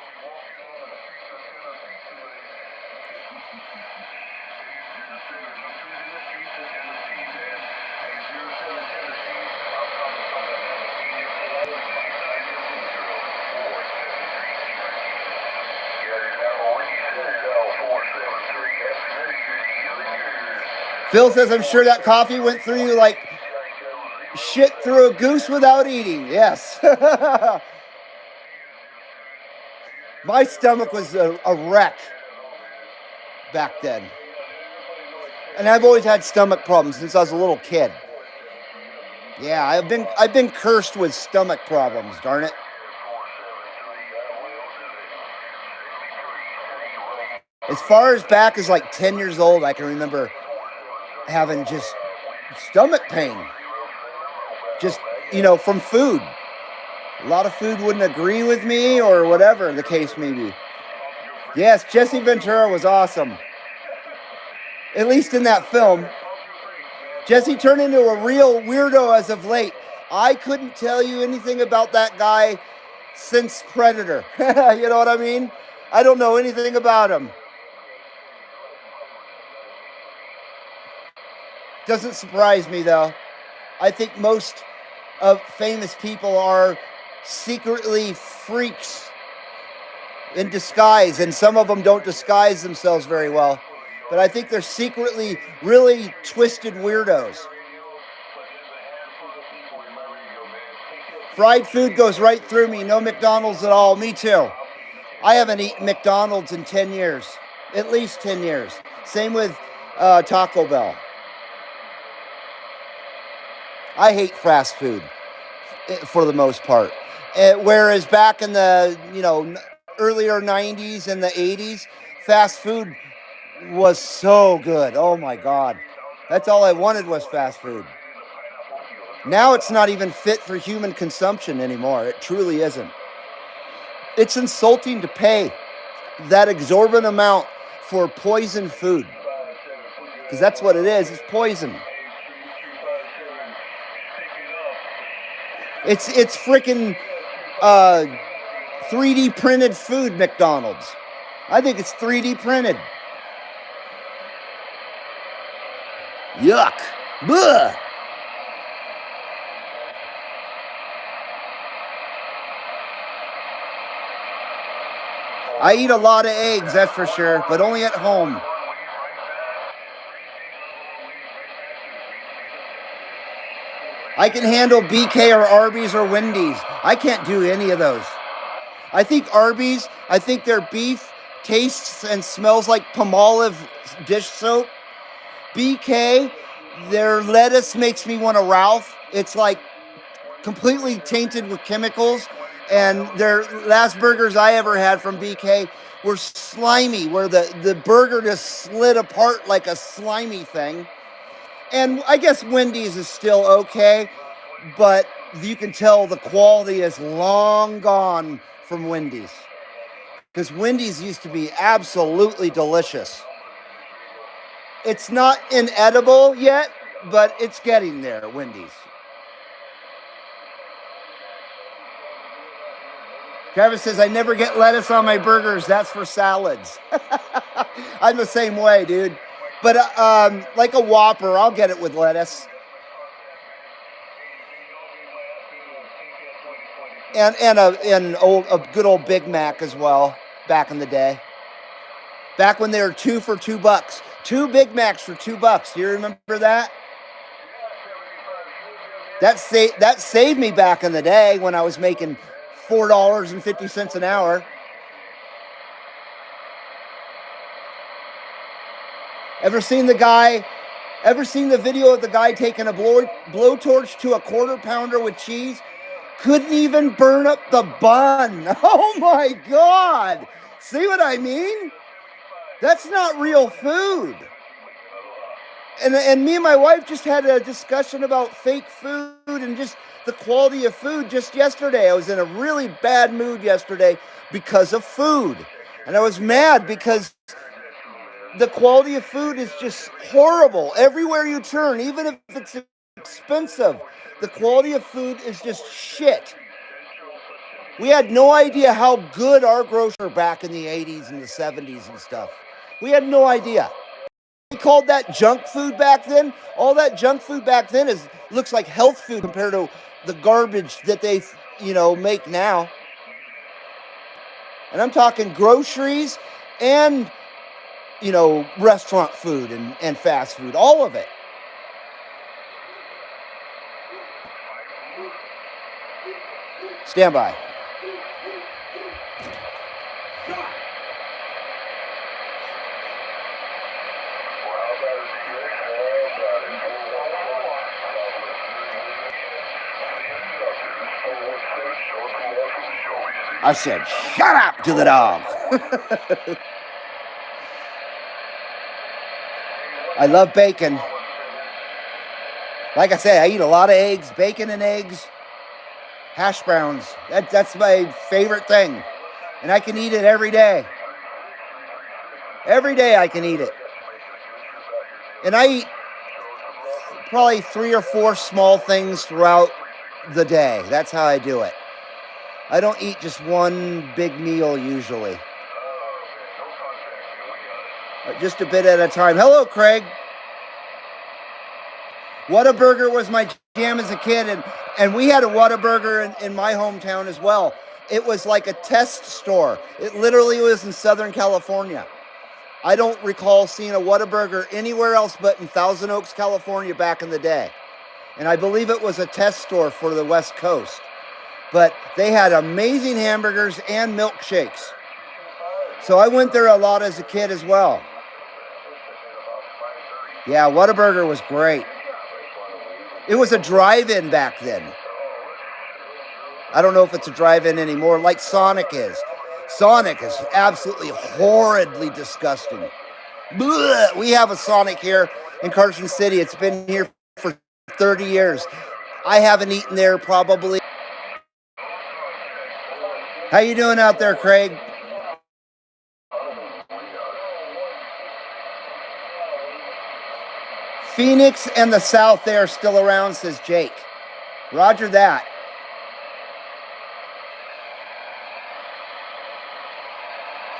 Phil says, I'm sure that coffee went through you like shit through a goose without eating. Yes. My stomach was a wreck back then. And I've always had stomach problems since I was a little kid. Yeah, I've been cursed with stomach problems, darn it. As far as back as like 10 years old, I can remember having just stomach pain. Just, from food. A lot of food wouldn't agree with me or whatever the case may be. Yes, Jesse Ventura was awesome. At least in that film. Jesse turned into a real weirdo as of late. I couldn't tell you anything about that guy since Predator. You know what I mean? I don't know anything about him. Doesn't surprise me, though. I think most of famous people are secretly freaks in disguise, and some of them don't disguise themselves very well. But I think they're secretly really twisted weirdos. Fried food goes right through me. No McDonald's at all. Me too. I haven't eaten McDonald's in 10 years. At least 10 years. Same with Taco Bell. I hate fast food for the most part. Whereas back in the, earlier 90s and the 80s, fast food was so good. Oh my God. That's all I wanted was fast food. Now it's not even fit for human consumption anymore. It truly isn't. It's insulting to pay that exorbitant amount for poison food. Because that's what it is. It's poison. It's freaking 3D printed food, McDonald's. I think it's 3D printed. Yuck. Blech. I eat a lot of eggs, that's for sure, but only at home. I can handle BK or Arby's or Wendy's. I can't do any of those. I think Arby's, their beef tastes and smells like Palmolive dish soap. BK, their lettuce makes me want to Ralph. It's like completely tainted with chemicals. And their last burgers I ever had from BK were slimy, where the burger just slid apart like a slimy thing. And I guess Wendy's is still okay, but you can tell the quality is long gone from Wendy's. Because Wendy's used to be absolutely delicious. It's not inedible yet, but it's getting there, Wendy's. Travis says, I never get lettuce on my burgers. That's for salads. I'm the same way, dude. But like a Whopper, I'll get it with lettuce. and a good old Big Mac as well back in the day. Back when they were 2 for $2. 2 Big Macs for $2. Do you remember that? That saved me back in the day when I was making $4.50 an hour. Ever seen the video of the guy taking a blowtorch to a quarter pounder with cheese? Couldn't even burn up the bun. Oh my God. See what I mean? That's not real food. And me and my wife just had a discussion about fake food and just the quality of food just yesterday. I was in a really bad mood yesterday because of food. And I was mad because the quality of food is just horrible. Everywhere you turn, even if it's expensive, the quality of food is just shit. We had no idea how good our groceries were back in the 80s and the 70s and stuff. We had no idea. We called that junk food back then. All that junk food back then looks like health food compared to the garbage that they, make now. And I'm talking groceries and, restaurant food and fast food, all of it. Stand by. I said, shut up to the dog. I love bacon. Like I say, I eat a lot of eggs, bacon and eggs, hash browns. That's my favorite thing. And I can eat it every day. Every day I can eat it. And I eat probably 3 or 4 small things throughout the day. That's how I do it. I don't eat just one big meal usually. Just a bit at a time. Hello, Craig. Whataburger was my jam as a kid, and we had a Whataburger in my hometown as well. It was like a test store. It literally was in Southern California. I don't recall seeing a Whataburger anywhere else but in Thousand Oaks, California back in the day. And I believe it was a test store for the West Coast. But they had amazing hamburgers and milkshakes. So I went there a lot as a kid as well. Yeah, Whataburger was great. It was a drive-in back then. I don't know if it's a drive-in anymore, like Sonic is. Sonic is absolutely horridly disgusting. Blech. We have a Sonic here in Carson City. It's been here for 30 years. I haven't eaten there probably. How you doing out there, Craig? Phoenix and the South, they are still around, says Jake. Roger that.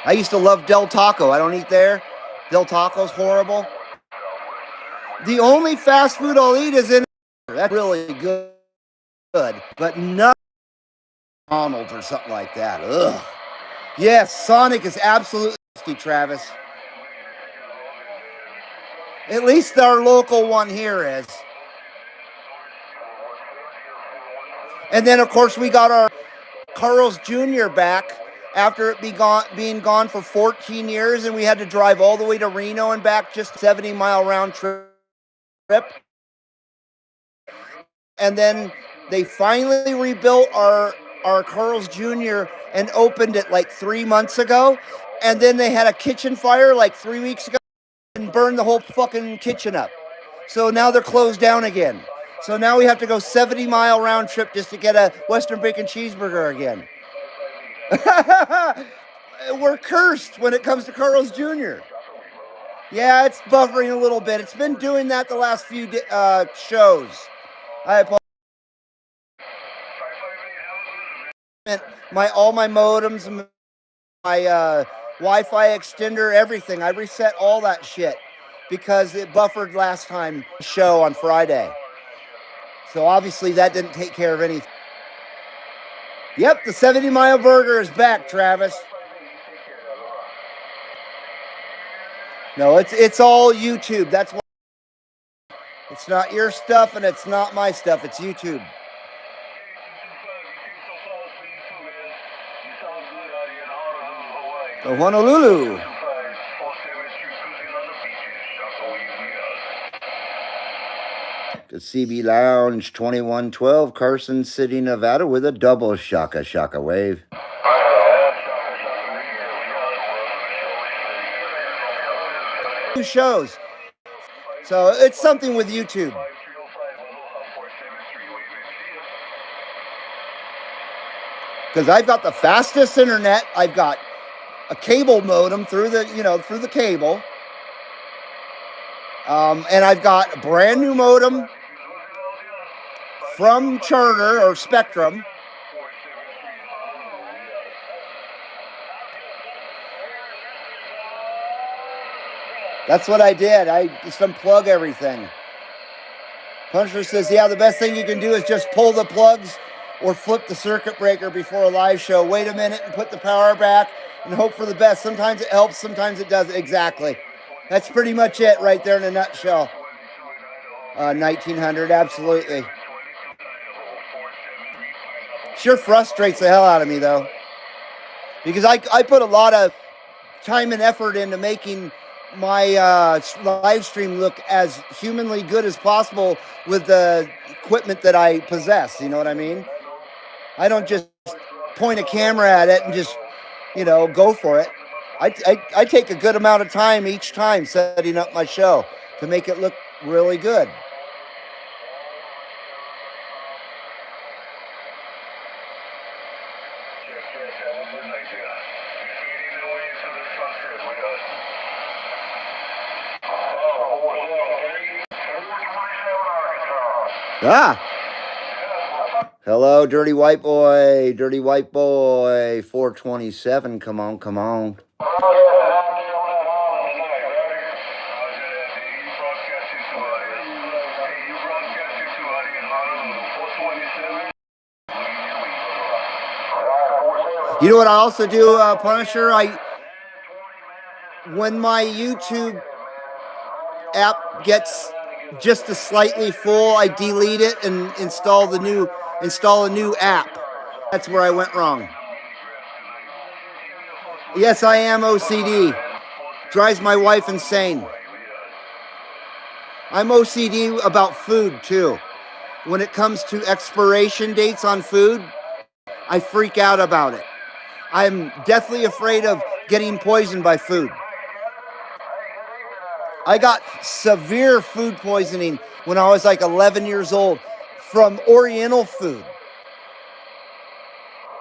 I used to love Del Taco. I don't eat there. Del Taco's horrible. The only fast food I'll eat is in. That's really good. But not McDonald's or something like that. Ugh. Yes, Sonic is absolutely nasty, Travis. At least our local one here is. And then, of course, we got our Carl's Jr. back after it being gone for 14 years, and we had to drive all the way to Reno and back, just 70-mile round trip. And then they finally rebuilt our Carl's Jr. and opened it like 3 months ago. And then they had a kitchen fire like 3 weeks ago and burned the whole fucking kitchen up. So now they're closed down again. So now we have to go 70-mile round trip just to get a Western bacon cheeseburger again. We're cursed when it comes to Carl's Jr. Yeah, it's buffering a little bit. It's been doing that the last few shows. I apologize. All my modems, my Wi-Fi extender, everything. I reset all that shit because it buffered last time show on Friday. So obviously that didn't take care of anything. Yep, the 70-mile burger is back, Travis. No, it's all YouTube. That's why it's not your stuff and it's not my stuff. It's YouTube. The Honolulu. The CB Lounge 2112, Carson City, Nevada, with a double shaka shaka wave. Two shows. So it's something with YouTube. Because I've got the fastest internet. I've got a cable modem through the cable. And I've got a brand new modem from Charter or Spectrum. That's what I did. I just unplug everything. Puncher says, yeah, the best thing you can do is just pull the plugs or flip the circuit breaker before a live show. Wait a minute and put the power back and hope for the best. Sometimes it helps, sometimes it doesn't. Exactly. That's pretty much it right there in a nutshell. 1900, absolutely. Sure frustrates the hell out of me, though. Because I put a lot of time and effort into making my live stream look as humanly good as possible with the equipment that I possess. You know what I mean? I don't just point a camera at it and just, go for it. I take a good amount of time each time setting up my show to make it look really good. Hello, Dirty White Boy. Dirty White Boy. 427. Come on, come on. You know what I also do, Punisher? When my YouTube app gets just a slightly full, I delete it and install a new app. That's where I went wrong. Yes, I am OCD. Drives my wife insane. I'm OCD about food too. When it comes to expiration dates on food, I freak out about it. I'm deathly afraid of getting poisoned by food. I got severe food poisoning when I was like 11 years old from Oriental food.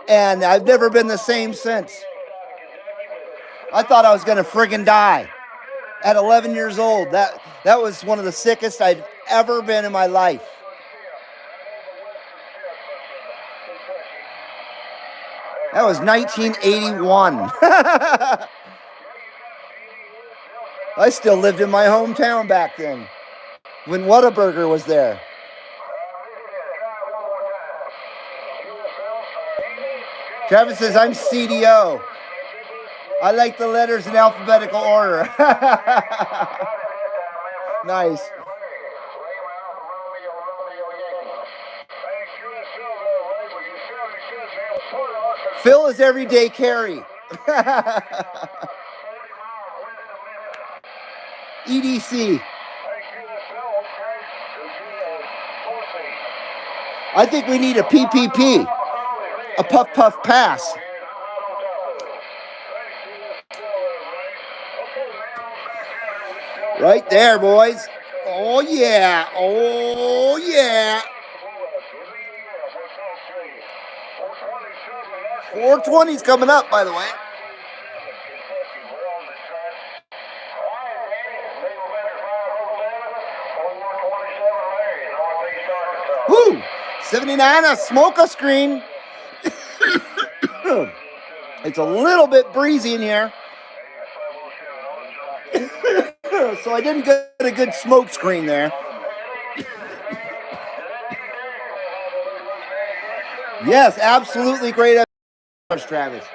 And I've never been the same since. I thought I was going to friggin' die at 11 years old. That was one of the sickest I'd ever been in my life. That was 1981. I still lived in my hometown back then when Whataburger was there. Travis says, I'm CDO. I like the letters in alphabetical order. Nice. Phil is everyday carry. EDC. I think we need a PPP, a puff puff pass. Right there, boys. Oh yeah, oh yeah. 420's coming up, by the way. Woo! 79, a smoker screen. It's a little bit breezy in here. So I didn't get a good smoke screen there. Yes, absolutely great, Travis.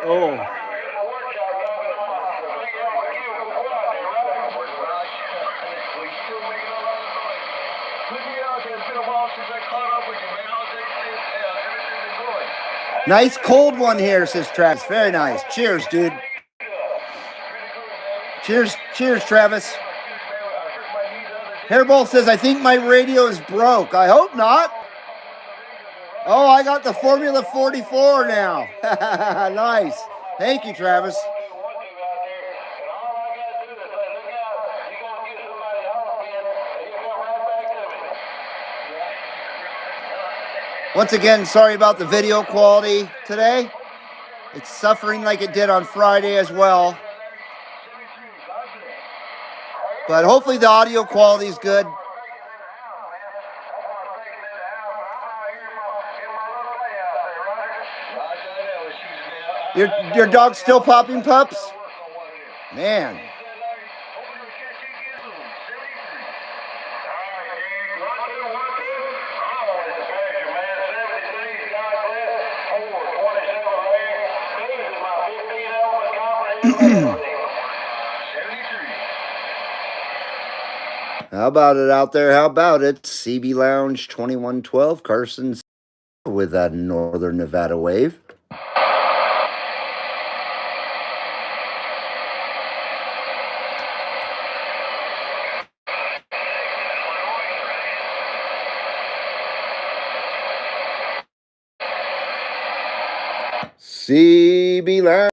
Oh. Nice cold one here, says Travis. Very nice. Cheers, dude. Cheers, cheers, Travis. Hairball says, I think my radio is broke. I hope not. Oh, I got the Formula 44 now. Nice. Thank you, Travis. Once again, sorry about the video quality today. It's suffering like it did on Friday as well. But hopefully the audio quality is good. Your dog's still popping pups? Man. How about it out there? How about it? CB Lounge 2112, Carson with a Northern Nevada wave. CB Lounge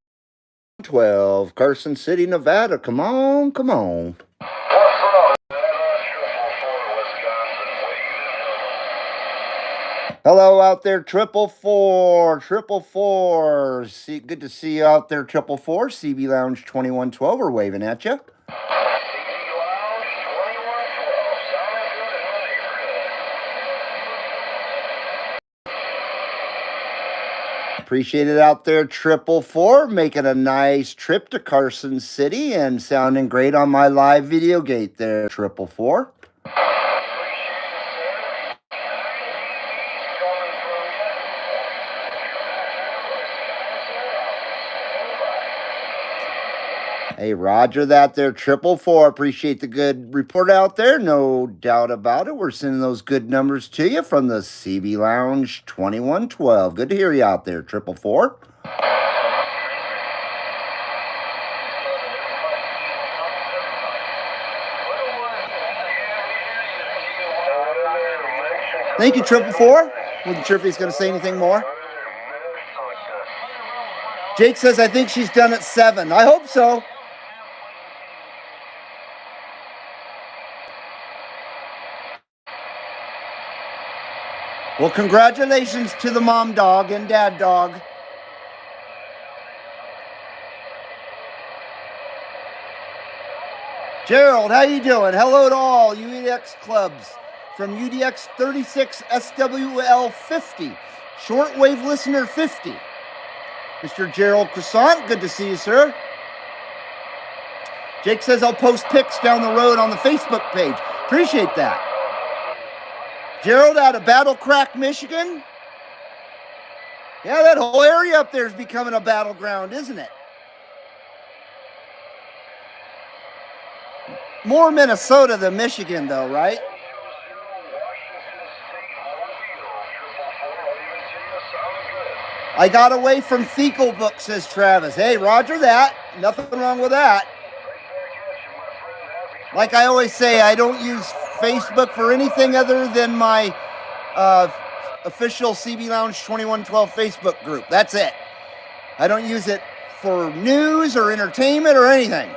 12, Carson City, Nevada. Come on, come on. Hello out there, 444. See, good to see you out there, 444. CB Lounge 2112. We're waving at you. Appreciate it out there, 444. Making a nice trip to Carson City and sounding great on my live video gate there, 444. Hey, Roger that there, 444. Appreciate the good report out there. No doubt about it. We're sending those good numbers to you from the CB Lounge 2112. Good to hear you out there, 444. Thank you, 444. Wasn't sure if he's going to say anything more. Jake says, I think she's done at 7. I hope so. Well, congratulations to the mom dog and dad dog. Gerald, how you doing? Hello to all UDX clubs from UDX 36 SWL 50, shortwave listener 50. Mr. Gerald Croissant, good to see you, sir. Jake says I'll post pics down the road on the Facebook page. Appreciate that. Gerald out of Battle Crack, Michigan. Yeah, that whole area up there is becoming a battleground, isn't it? More Minnesota than Michigan, though, right? I got away from fecal book, says Travis. Hey, Roger that. Nothing wrong with that. Like I always say, I don't use Facebook for anything other than my official CB Lounge 2112 Facebook group. That's it. I don't use it for news or entertainment or anything.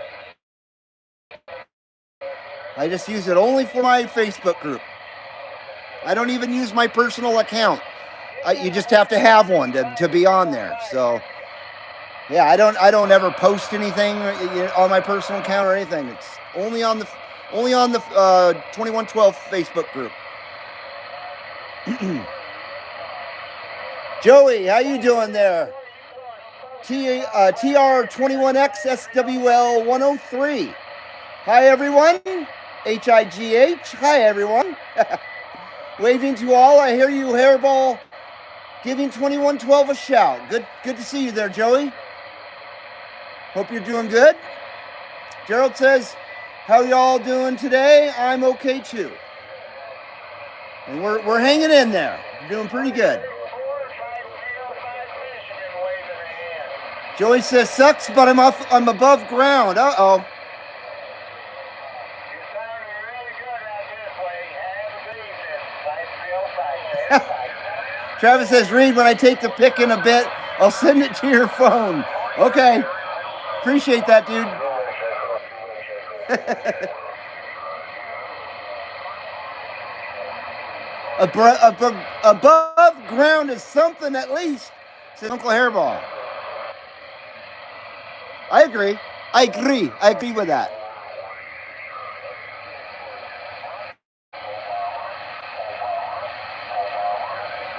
I just use it only for my Facebook group. I don't even use my personal account. You just have to have one to be on there. So, yeah, I don't ever post anything on my personal account or anything. It's only on the 2112 Facebook group. Joey, how you doing there? TR21X SWL 103. Hi everyone. HIGH. Hi everyone. Waving to all. I hear you, Hairball. Giving 2112 a shout. Good to see you there, Joey. Hope you're doing good. Gerald says, how y'all doing today? I'm okay too. And we're hanging in there. We're doing pretty good. Joey says, sucks, but I'm above ground. Uh-oh. Travis says, Reed, when I take the pic in a bit, I'll send it to your phone. Okay. Appreciate that, dude. Above ground is something at least, says Uncle Hairball. I agree with that.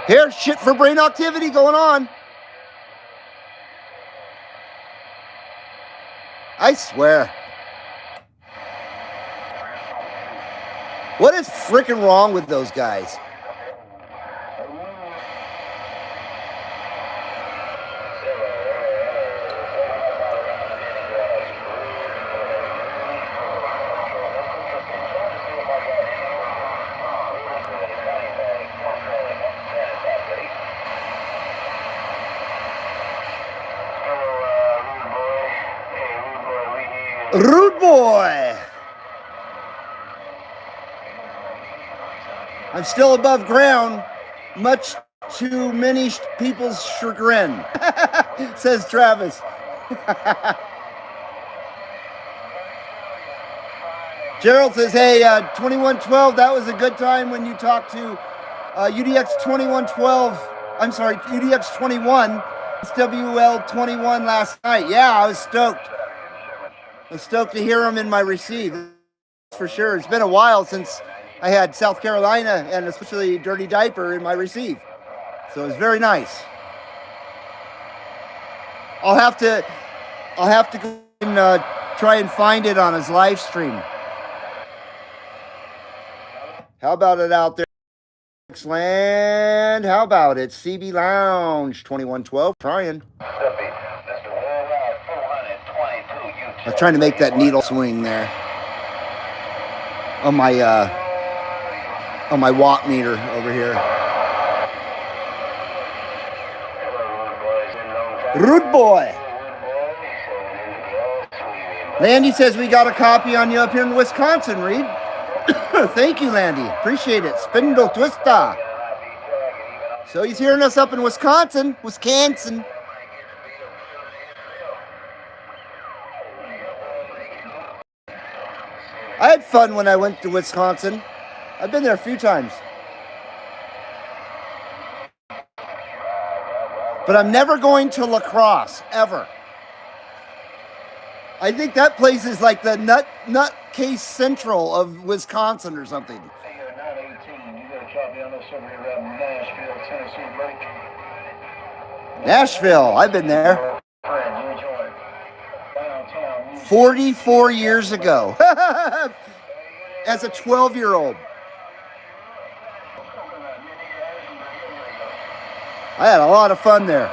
Here's shit for brain activity going on. I swear. What is freaking wrong with those guys? Rude boy. I'm still above ground, much to many people's chagrin, says Travis. Gerald says, hey, 2112, that was a good time when you talked to UDX 2112, I'm sorry, UDX 21, SWL 21 last night. Yeah, I was stoked. I'm stoked to hear him in my receive, for sure. It's been a while since I had South Carolina and especially Dirty Diaper in my receive. So it was very nice. I'll have to go and try and find it on his live stream. How about it out there, Land? How about it? CB Lounge 2112. Trying. I was trying to make that needle swing there on my watt meter over here. Rude boy. Landy says we got a copy on you up here in Wisconsin, Reed. Thank you, Landy. Appreciate it. Spindle Twista. So he's hearing us up in Wisconsin. I had fun when I went to Wisconsin. I've been there a few times. But I'm never going to La Crosse, ever. I think that place is like the nutcase central of Wisconsin or something. Hey, 918, you got a copy on this over here around Nashville, Tennessee, Blake. Nashville, I've been there. 44 years ago. As a 12-year-old. I had a lot of fun there.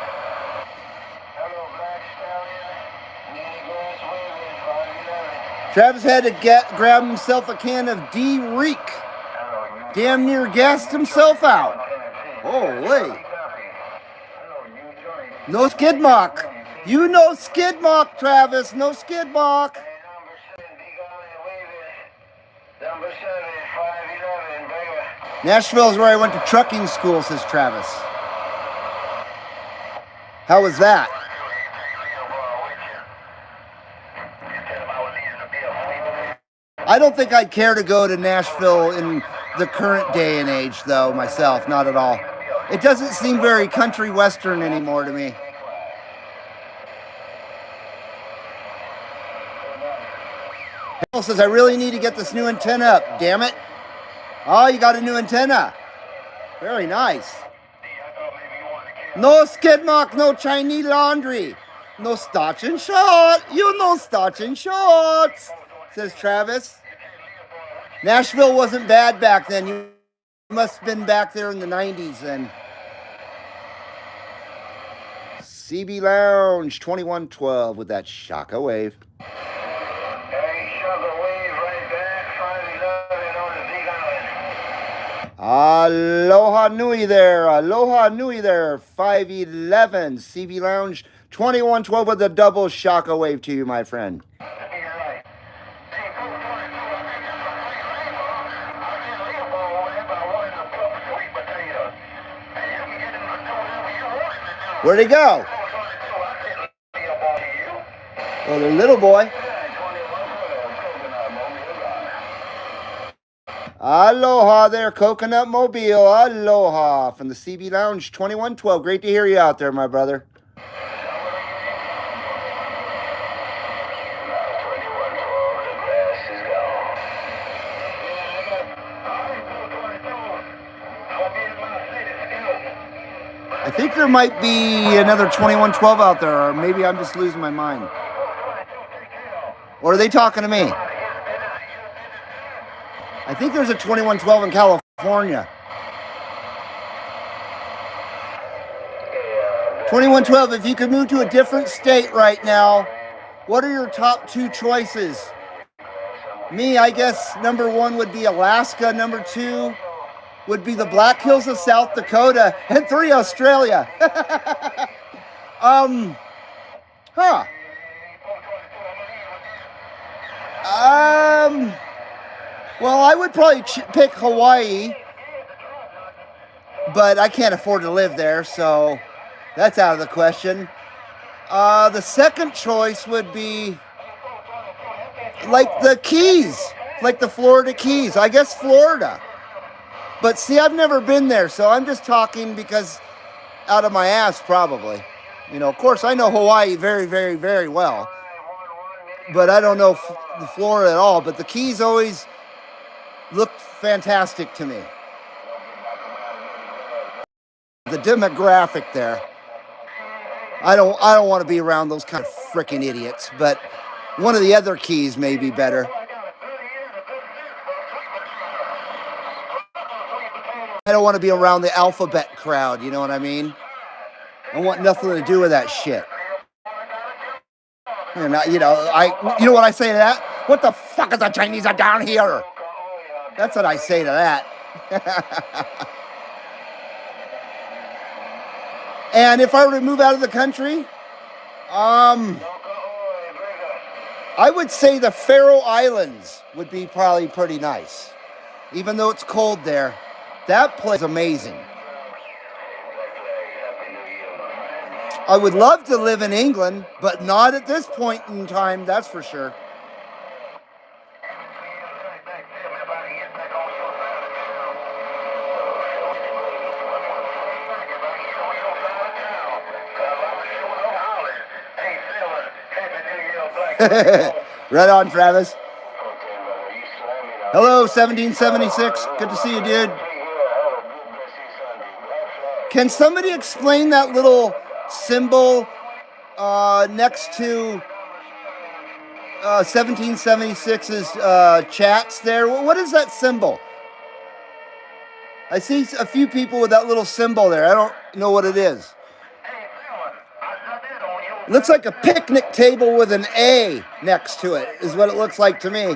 Travis had to grab himself a can of D-Reek. Damn near gassed himself out. Holy. No skid mark. You know skid mark, Travis. No skid mark. Nashville is where I went to trucking school, says Travis. How was that? I don't think I'd care to go to Nashville in the current day and age, though, myself. Not at all. It doesn't seem very country western anymore to me. Hell says, I really need to get this new antenna up, damn it. Oh, you got a new antenna. Very nice. No skid mark, no Chinese laundry. No starch and short. You know starch and shorts, says Travis. Nashville wasn't bad back then. You must have been back there in the 90s then. CB Lounge 2112 with that Shaka Wave. Hey, Shaka Wave right back. 511 on the Big Island. Aloha Nui there. Aloha Nui there. 511 CB Lounge 2112 with a double Shaka Wave to you, my friend. Where'd he go? Oh, the little boy. Aloha there, Coconut Mobile. Aloha from the CB Lounge 2112. Great to hear you out there, my brother. I think there might be another 2112 out there, or maybe I'm just losing my mind. Or are they talking to me? I think there's a 2112 in California. 2112, if you could move to a different state right now, what are your top two choices? Me, I guess number one would be Alaska. Number two would be the Black Hills of South Dakota. And three, Australia. Well, I would probably pick Hawaii, but I can't afford to live there, so that's out of the question. The second choice would be like the Keys, like the Florida Keys. I guess Florida. But see, I've never been there, so I'm just talking because out of my ass, probably. You know, of course, I know Hawaii very, very, very well, but I don't know the Florida at all. But the Keys always looked fantastic to me. The demographic there. I don't want to be around those kind of freaking idiots, but one of the other Keys may be better. I don't want to be around the alphabet crowd, you know what I mean? I want nothing to do with that shit. And you know what I say to that? What the fuck is the Chinese are down here? That's what I say to that. And if I were to move out of the country, I would say the Faroe Islands would be probably pretty nice. Even though it's cold there, that place is amazing. I would love to live in England, but not at this point in time, that's for sure. Right on, Travis. Hello, 1776. Good to see you, dude. Can somebody explain that little symbol next to 1776's chats there? What is that symbol? I see a few people with that little symbol there. I don't know what it is. It looks like a picnic table with an A next to it, is what it looks like to me.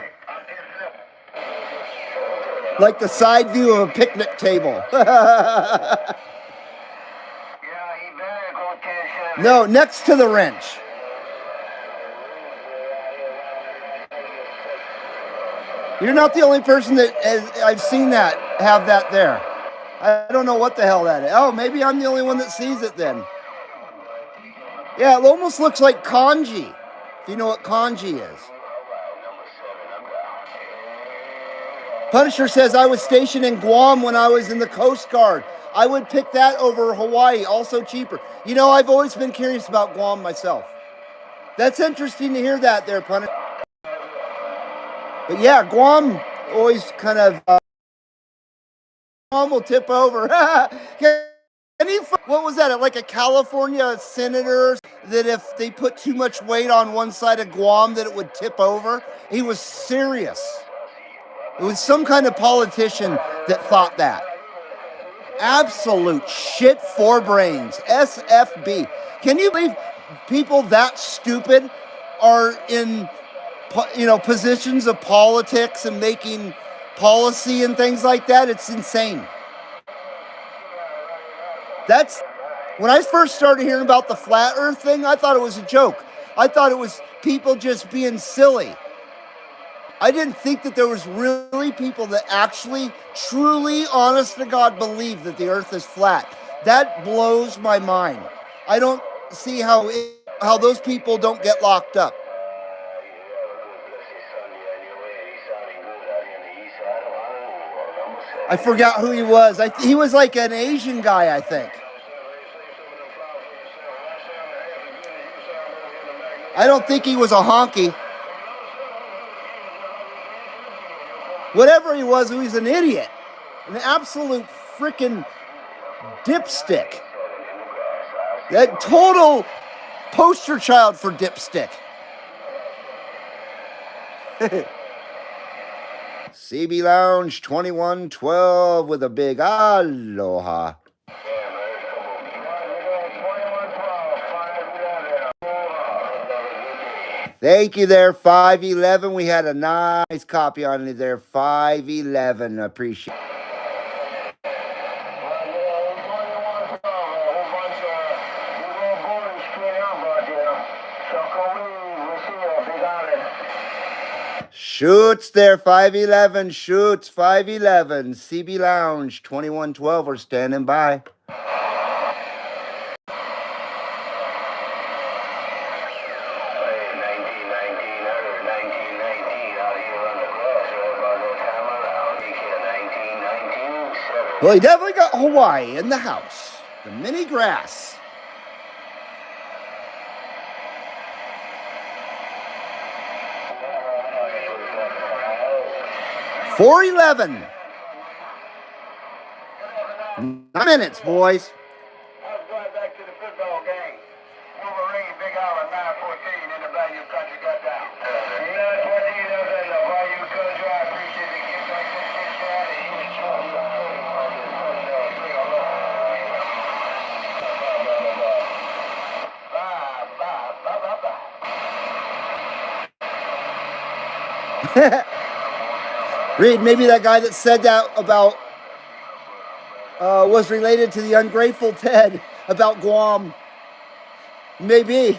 Like the side view of a picnic table. No, next to the wrench. You're not the only person that I've seen that have that there. I don't know what the hell that is. Oh, maybe I'm the only one that sees it then. Yeah, it almost looks like kanji, if you know what kanji is. Punisher says, I was stationed in Guam when I was in the Coast Guard. I would pick that over Hawaii, also cheaper. You know, I've always been curious about Guam myself. That's interesting to hear that there, Punisher. But yeah, Guam always kind of... Guam will tip over. What was that? Like a California senator that if they put too much weight on one side of Guam that it would tip over? He was serious. It was some kind of politician that thought that. Absolute shit for brains. SFB. Can you believe people that stupid are in, positions of politics and making policy and things like that? It's insane. That's when I first started hearing about the flat earth thing, I thought it was a joke. I thought it was people just being silly. I didn't think that there was really people that actually, truly, honest to God, believe that the earth is flat. That blows my mind. I don't see how those people don't get locked up. I forgot who he was. He was like an Asian guy, I think. I don't think he was a honky. Whatever he was an idiot. An absolute freaking dipstick. That total poster child for dipstick. CB Lounge 2112 with a big aloha. Thank you there, 511. We had a nice copy on it there, 511. Appreciate it. Shoots there, 511. Shoots, 511. CB Lounge 2112. We're standing by. Well, he definitely got Hawaii in the house. The mini grass. $4.11. 9 minutes, boys. I was going back to the football game. Wolverine, Big Island, 914 in the Bayou Country got down. 914 up in the Bayou Country. I appreciate the gift like this. Reed, maybe that guy that said that about was related to the ungrateful Ted about Guam. Maybe.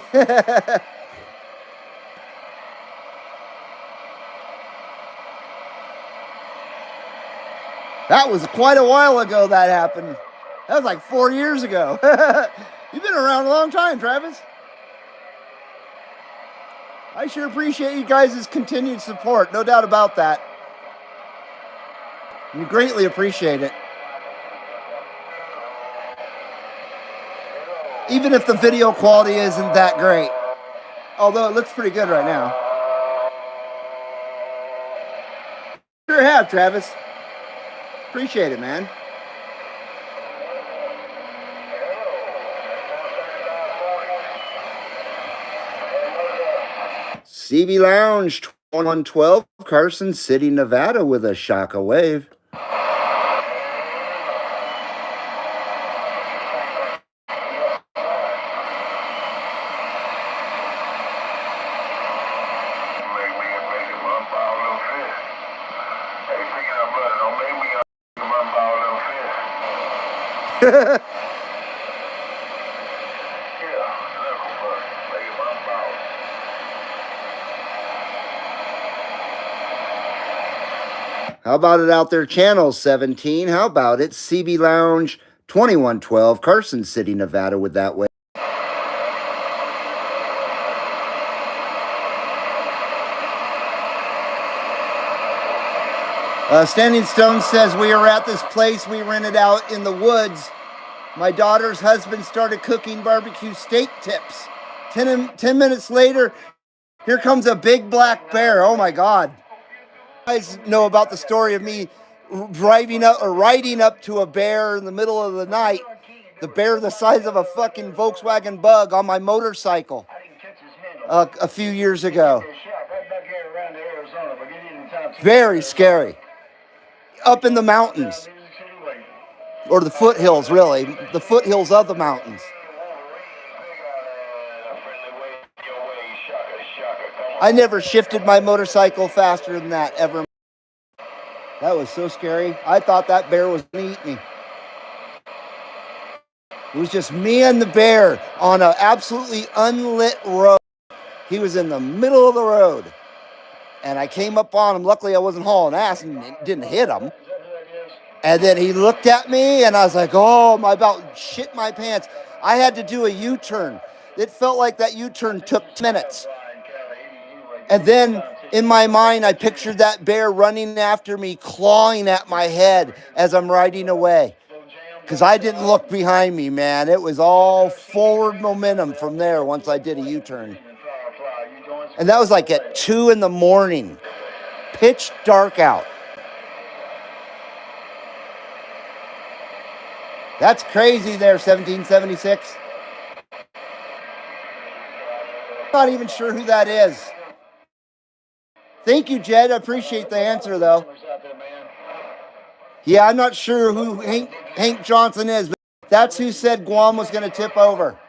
That was quite a while ago that happened. That was like 4 years ago. You've been around a long time, Travis. I sure appreciate you guys' continued support. No doubt about that. We greatly appreciate it. Even if the video quality isn't that great. Although it looks pretty good right now. Sure have, Travis. Appreciate it, man. CB Lounge 2112, Carson City, Nevada with a Shaka wave. How about it out there, Channel 17? How about it, CB Lounge 2112, Carson City, Nevada with that way. Standing Stone says, we are at this place we rented out in the woods. My daughter's husband started cooking barbecue steak tips. 10 minutes later, here comes a big black bear. Oh my God. You guys know about the story of me riding up to a bear in the middle of the night. The bear the size of a fucking Volkswagen Bug on my motorcycle a few years ago. Very scary. Up in the mountains. or the foothills, really, the foothills of the mountains. I never shifted my motorcycle faster than that ever. That was so scary. I thought that bear was going to eat me. It was just me and the bear on an absolutely unlit road. He was in the middle of the road. And I came up on him. Luckily, I wasn't hauling ass and didn't hit him. And then he looked at me, and I was like, oh, I about shit my pants. I had to do a U-turn. It felt like that U-turn took 10 minutes. And then in my mind, I pictured that bear running after me, clawing at my head as I'm riding away. Because I didn't look behind me, man. It was all forward momentum from there once I did a U-turn. And that was like at 2 in the morning. Pitch dark out. That's crazy there, 1776. I'm not even sure who that is. Thank you, Jed. I appreciate the answer, though. Yeah, I'm not sure who Hank Johnson is, but that's who said Guam was going to tip over.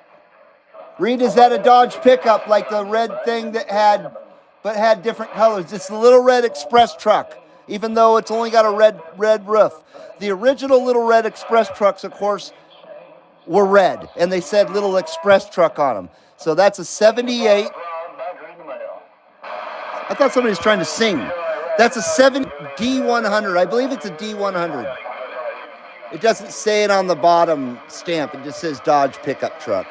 Reed, is that a Dodge pickup like the red thing that had different colors? It's the little red express truck, even though it's only got a red roof. The original little red express trucks, of course, were red, and they said little express truck on them. So that's a 78. I thought somebody was trying to sing. That's a D100. I believe it's a D100. It doesn't say it on the bottom stamp. It just says Dodge pickup truck.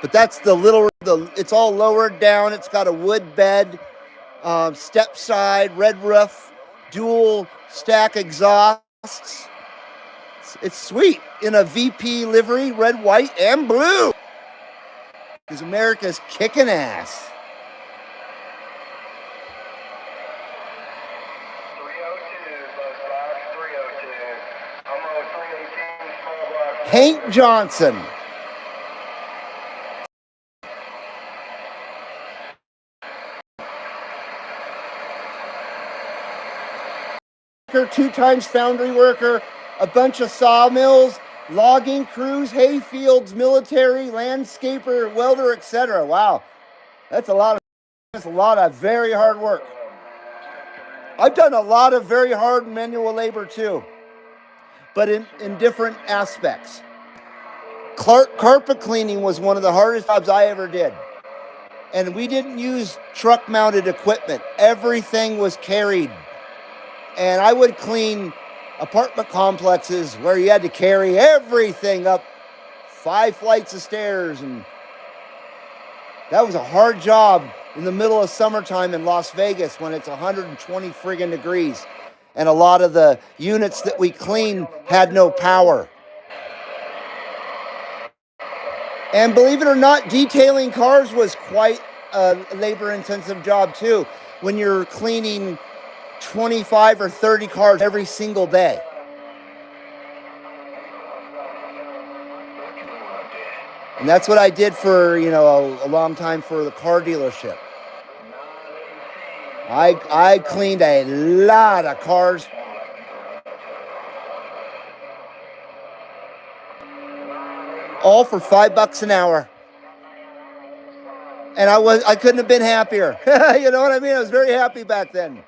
But that's it's all lowered down. It's got a wood bed, step side, red roof, dual stack exhausts. It's sweet in a VP livery, red, white, and blue. Because America's kicking ass. Hank Johnson. Two times foundry worker, a bunch of sawmills, logging crews, hay fields, military, landscaper, welder, etc. Wow, that's a lot of very hard work. I've done a lot of very hard manual labor too, but in different aspects. Carpet cleaning was one of the hardest jobs I ever did. And we didn't use truck-mounted equipment. Everything was carried. And I would clean apartment complexes where you had to carry everything up 5 flights of stairs. And that was a hard job in the middle of summertime in Las Vegas when it's 120 friggin' degrees. And a lot of the units that we cleaned had no power. And believe it or not, detailing cars was quite a labor-intensive job too, when you're cleaning 25 or 30 cars every single day. And that's what I did for, a long time for the car dealership. I cleaned a lot of cars. All for $5 an hour. And I couldn't have been happier. You know what I mean? I was very happy back then.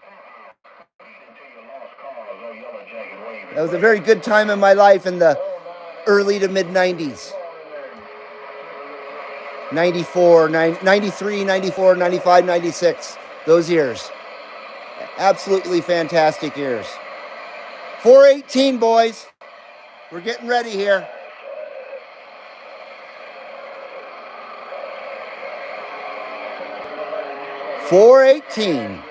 That was a very good time in my life in the early to mid 90s. 94, 93, 94, 95, 96. Those years. Absolutely fantastic years. 418, boys. We're getting ready here. .418.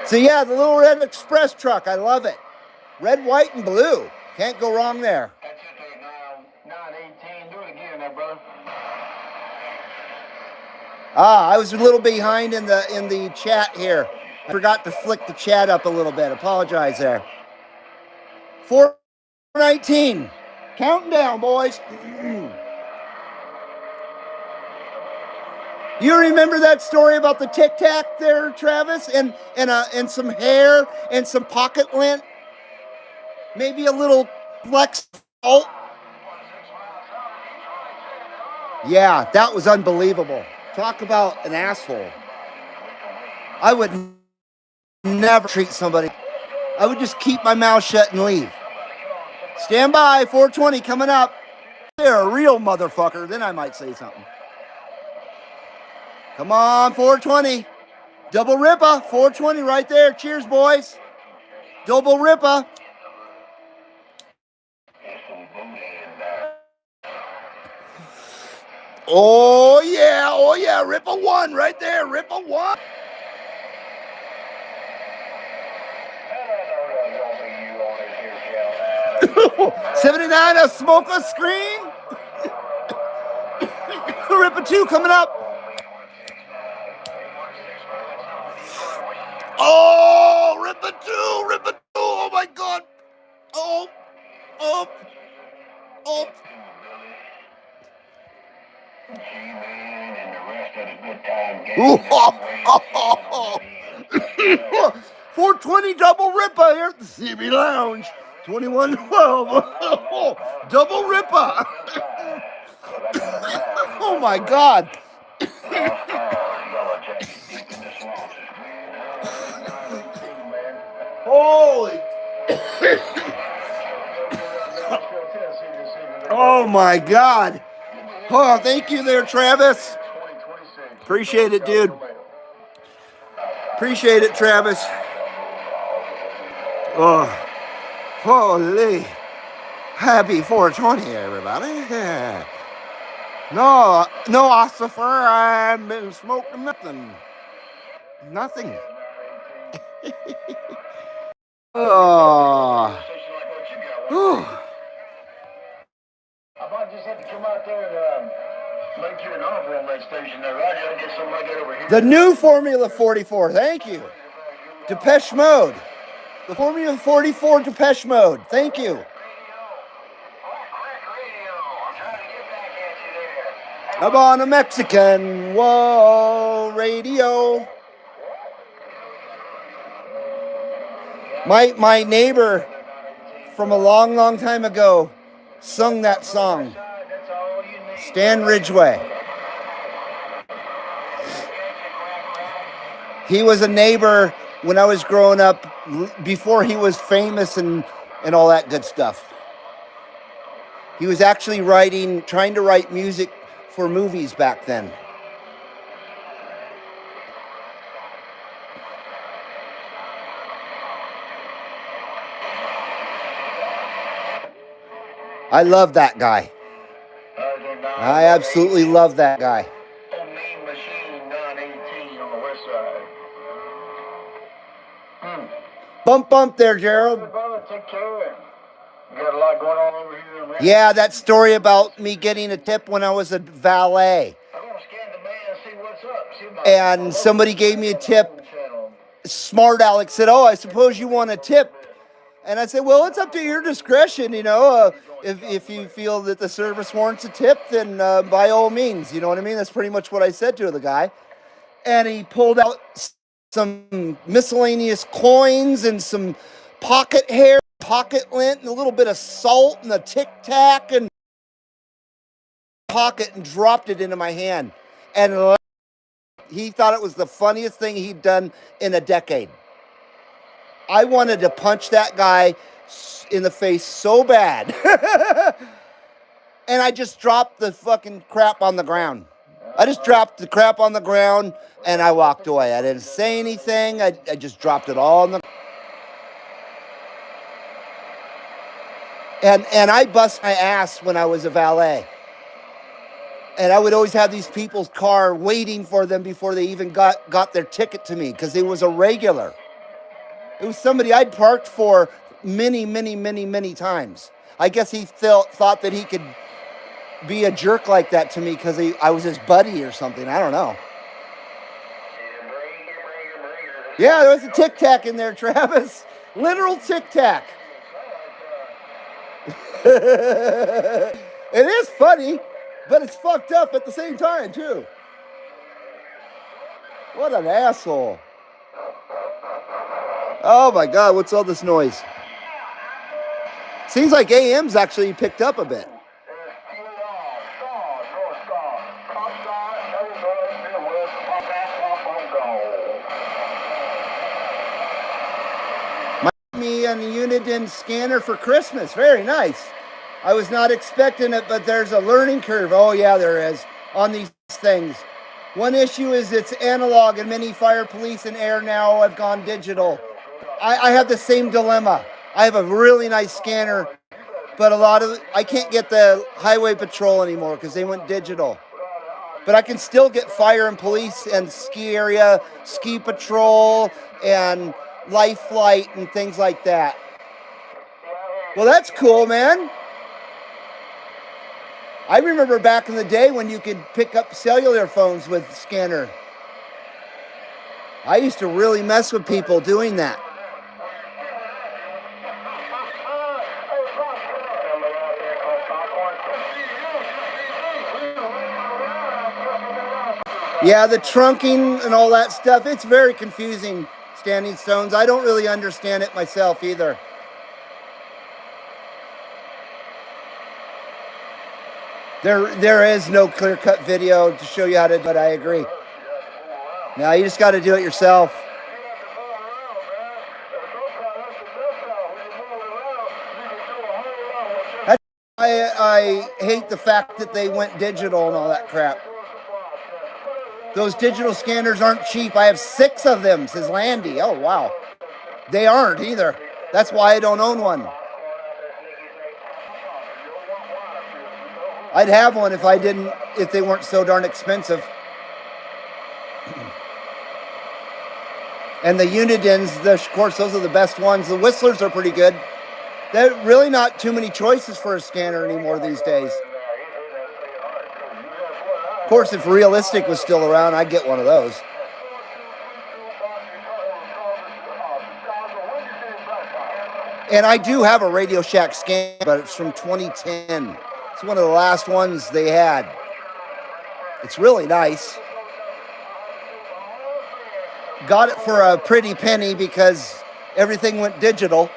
So yeah, the little red express truck, I love it. Red, white, and blue. Can't go wrong there. That's it, 918. Do it again there, brother. I was a little behind in the chat here. I forgot to flick the chat up a little bit. Apologize there. 419. Counting down, boys. You remember that story about the Tic Tac there, Travis, and some hair and some pocket lint Maybe a little flex. Oh. Yeah, that was unbelievable. Talk about an asshole. I would never treat somebody. I would just keep my mouth shut and leave. Stand by, 420 coming up. They're a real motherfucker, then I might say something. Come on, 420. Double Ripper, 420 right there. Cheers, boys. Double Ripper. Oh yeah, Ripper 1 right there, Ripper 1. 79, a smoker screen. Ripper 2 coming up. Oh, Ripper 2, Ripper 2, oh my God. Oh. Ooh, 420 double Ripper here at the CB Lounge. 2112. Double Ripper. Oh my God. Holy. Oh my God. Oh, thank you there, Travis. Appreciate it, dude. Appreciate it, Travis. Oh, holy. Happy 420, everybody. Yeah. No, Ossifer, I've been smoking nothing. Nothing. Oh. Whew. I might just have to come out there and make you an offer on that station there, right? I'll get something like that over here. The new Formula 44, thank you. Depeche Mode. The Formula 44 Depeche Mode, thank you. I'm on a Mexican, whoa, radio. My neighbor from a long, long time ago sung that song. Stan Ridgway. He was a neighbor when I was growing up, before he was famous and all that good stuff. He was actually trying to write music for movies back then. I love that guy. I absolutely love that guy. Bump there, Gerald. Take care. You got a lot going on over here. Yeah, that story about me getting a tip when I was a valet. I'm gonna scan the mail and see what's up. And somebody gave me a tip. Smart Alex said, "Oh, I suppose you want a tip." And I said, "Well, it's up to your discretion, you know. If you feel that the service warrants a tip, then by all means, you know what I mean." That's pretty much what I said to the guy. And he pulled out some miscellaneous coins and some pocket hair, pocket lint, and a little bit of salt and a Tic Tac and pocket, and dropped it into my hand. And he thought it was the funniest thing he'd done in a decade. I wanted to punch that guy in the face so bad. And I just dropped the fucking crap on the ground. I just dropped the crap on the ground and I walked away. I didn't say anything. I just dropped it all on the... And I bust my ass when I was a valet. And I would always have these people's car waiting for them before they even got their ticket to me, because it was a regular. It was somebody I'd parked for many, many, many, many times. I guess he thought that he could be a jerk like that to me because I was his buddy or something. I don't know. Yeah, there was a Tic Tac in there, Travis. Literal Tic Tac. It is funny, but it's fucked up at the same time, too. What an asshole. Oh my God, what's all this noise? Seems like AM's actually picked up a bit. Me and the Uniden scanner for Christmas. Very nice. I was not expecting it, but there's a learning curve. Oh yeah, there is on these things. One issue is it's analog, and many fire, police, and air now have gone digital. I have the same dilemma. I have a really nice scanner, but I can't get the highway patrol anymore because they went digital. But I can still get fire and police and ski area, ski patrol, and life flight and things like that. Well, that's cool, man. I remember back in the day when you could pick up cellular phones with scanner. I used to really mess with people doing that. Yeah, the trunking and all that stuff, it's very confusing, Standing Stones. I don't really understand it myself either. There is no clear-cut video to show you how to do it, I agree. Now you just got to do it yourself. I hate the fact that they went digital and all that crap. Those digital scanners aren't cheap. I have 6 of them, says Landy. Oh, wow. They aren't either. That's why I don't own one. I'd have one if they weren't so darn expensive. And the Unidens, of course, those are the best ones. The Whistlers are pretty good. There's really not too many choices for a scanner anymore these days. Of course, if Realistic was still around, I'd get one of those. And I do have a Radio Shack scanner, but it's from 2010. It's one of the last ones they had. It's really nice. Got it for a pretty penny because everything went digital.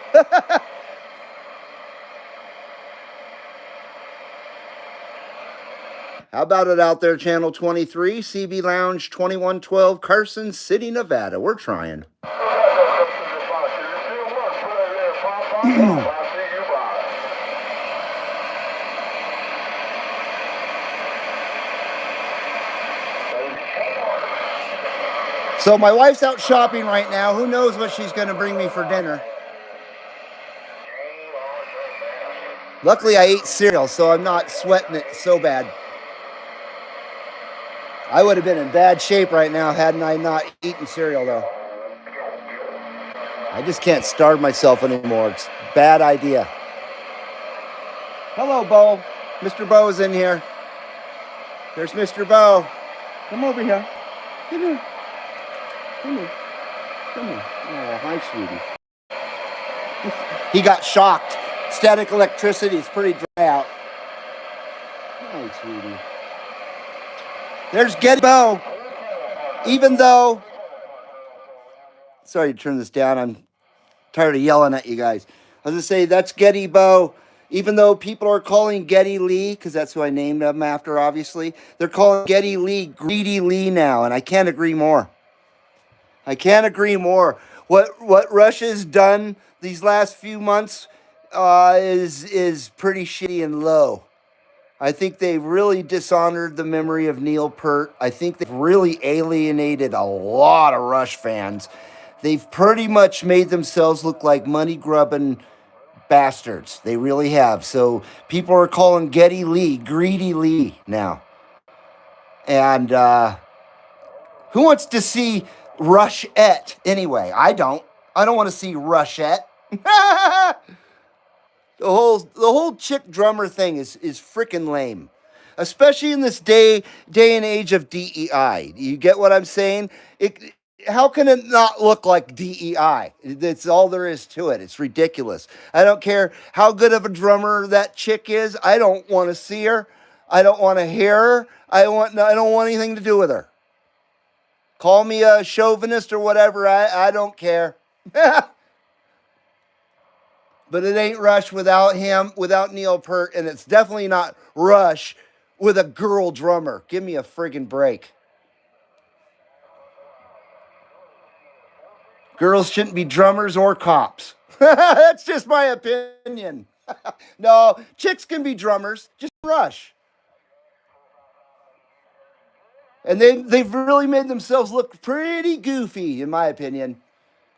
How about it out there, Channel 23, CB Lounge 2112, Carson City, Nevada. We're trying. So my wife's out shopping right now. Who knows what she's going to bring me for dinner? Luckily, I ate cereal, so I'm not sweating it so bad. I would have been in bad shape right now hadn't I not eaten cereal, though. I just can't starve myself anymore. It's a bad idea. Hello, Bo. Mr. Bo's in here. There's Mr. Bo. Come over here. Come here. Come here. Come here. Oh, hi, sweetie. He got shocked. Static electricity is pretty dry out. Hi, sweetie. There's Getty Bo. Even though... Sorry to turn this down. I'm tired of yelling at you guys. I was going to say, that's Getty Bo. Even though people are calling Getty Lee, because that's who I named him after, obviously, they're calling Getty Lee Greedy Lee now, and I can't agree more. I can't agree more. What Russia's done these last few months is pretty shitty and low. I think they've really dishonored the memory of Neil Peart. I think they've really alienated a lot of Rush fans. They've pretty much made themselves look like money-grubbing bastards. They really have. So people are calling Getty Lee Greedy Lee now. And who wants to see Rushette anyway? I don't. I don't want to see Rushette. The whole chick drummer thing is freaking lame. Especially in this day and age of DEI. You get what I'm saying? How can it not look like DEI? That's all there is to it. It's ridiculous. I don't care how good of a drummer that chick is. I don't want to see her. I don't want to hear her. I don't want anything to do with her. Call me a chauvinist or whatever. I don't care. but it ain't Rush without him, without Neil Peart, and it's definitely not Rush with a girl drummer. Give me a friggin' break. Girls shouldn't be drummers or cops. That's just my opinion. No, chicks can be drummers, just Rush. And they've really made themselves look pretty goofy, in my opinion.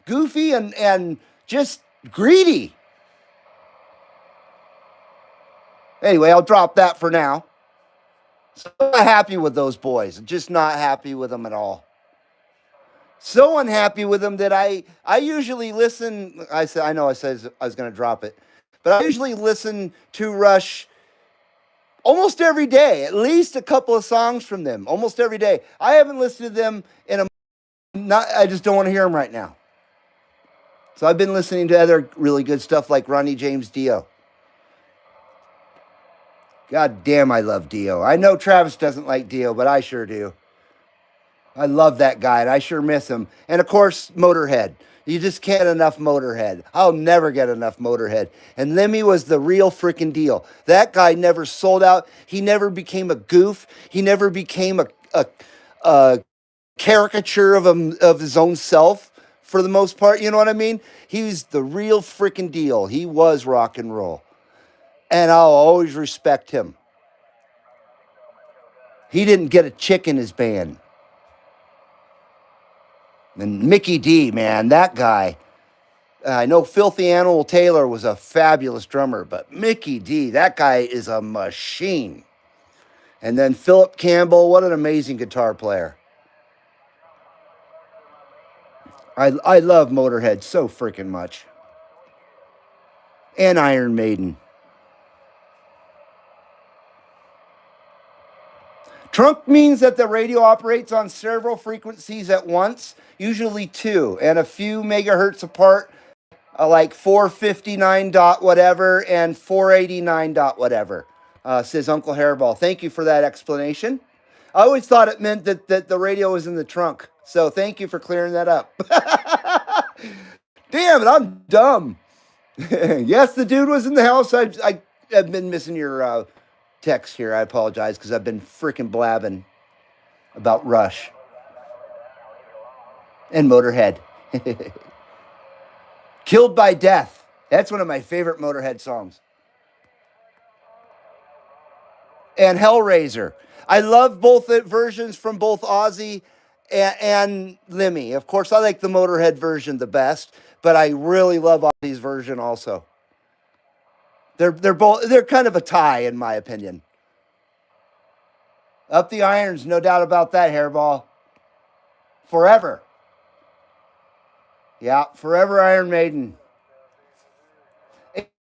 Goofy and just greedy. Anyway, I'll drop that for now. So I'm not happy with those boys. Just not happy with them at all. So unhappy with them that I usually listen. I know I said I was going to drop it, but I usually listen to Rush almost every day, at least a couple of songs from them, almost every day. I haven't listened to them in a not. I just don't want to hear them right now. So I've been listening to other really good stuff like Ronnie James Dio. God damn, I love Dio. I know Travis doesn't like Dio, but I sure do. I love that guy, and I sure miss him. And of course, Motorhead. You just can't get enough Motorhead. I'll never get enough Motorhead. And Lemmy was the real freaking deal. That guy never sold out. He never became a goof. He never became a caricature of his own self for the most part. You know what I mean? He was the real freaking deal. He was rock and roll. And I'll always respect him. He didn't get a chick in his band. And Mickey D, man, that guy. I know Filthy Animal Taylor was a fabulous drummer, but Mickey D, that guy is a machine. And then Philip Campbell, what an amazing guitar player. I love Motorhead so freaking much. And Iron Maiden. Trunk means that the radio operates on several frequencies at once, usually two, and a few megahertz apart, like 459 dot whatever and 489 dot whatever, says Uncle Hairball. Thank you for that explanation. I always thought it meant that the radio was in the trunk, so thank you for clearing that up. Damn it, I'm dumb. Yes, the dude was in the house. I've been missing your text here. I apologize because I've been freaking blabbing about Rush and Motorhead. Killed by Death. That's one of my favorite Motorhead songs. And Hellraiser. I love both versions from both Ozzy and Lemmy. Of course, I like the Motorhead version the best, but I really love Ozzy's version also. They're kind of a tie in my opinion. Up the irons, no doubt about that, Hairball. Forever. Yeah, forever Iron Maiden.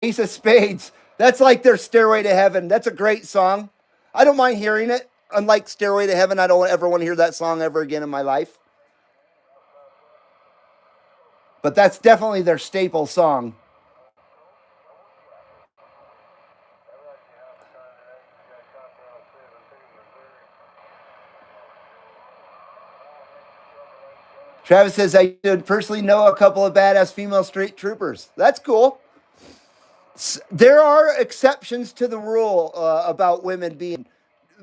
Ace of Spades. That's like their Stairway to Heaven. That's a great song. I don't mind hearing it. Unlike Stairway to Heaven, I don't ever want to hear that song ever again in my life. But that's definitely their staple song. Travis says, I should personally know a couple of badass female straight troopers. That's cool. There are exceptions to the rule about women being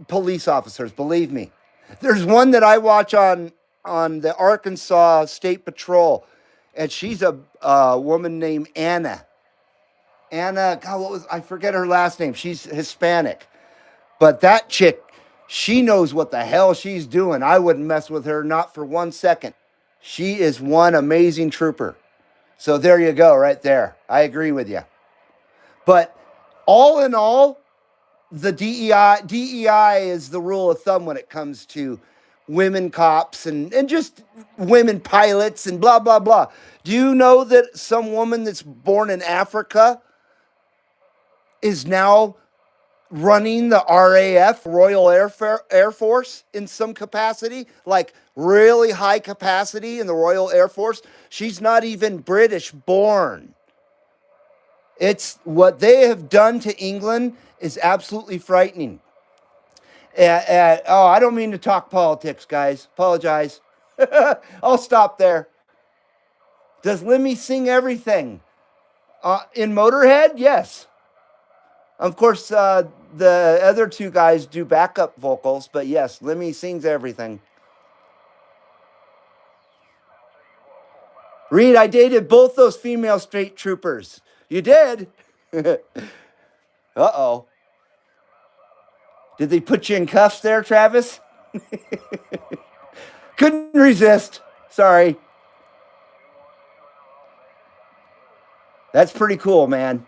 police officers, believe me. There's one that I watch on the Arkansas State Patrol, and she's a woman named Anna. Anna, God, I forget her last name. She's Hispanic. But that chick, she knows what the hell she's doing. I wouldn't mess with her, not for 1 second. She is one amazing trooper. So there you go, right there. I agree with you. But all in all, the DEI is the rule of thumb when it comes to women cops and just women pilots and blah, blah, blah. Do you know that some woman that's born in Africa is now running the RAF, Royal Air Force, in some capacity, like really high capacity in the Royal Air Force? She's not even British born. It's what they have done to England is absolutely frightening. I don't mean to talk politics, guys. Apologize. I'll stop there. Does Lemmy sing everything? In Motorhead, yes. Of course, the other two guys do backup vocals, but yes, Lemmy sings everything. Reed, I dated both those female state troopers. You did? Uh-oh. Did they put you in cuffs there, Travis? Couldn't resist. Sorry. That's pretty cool, man.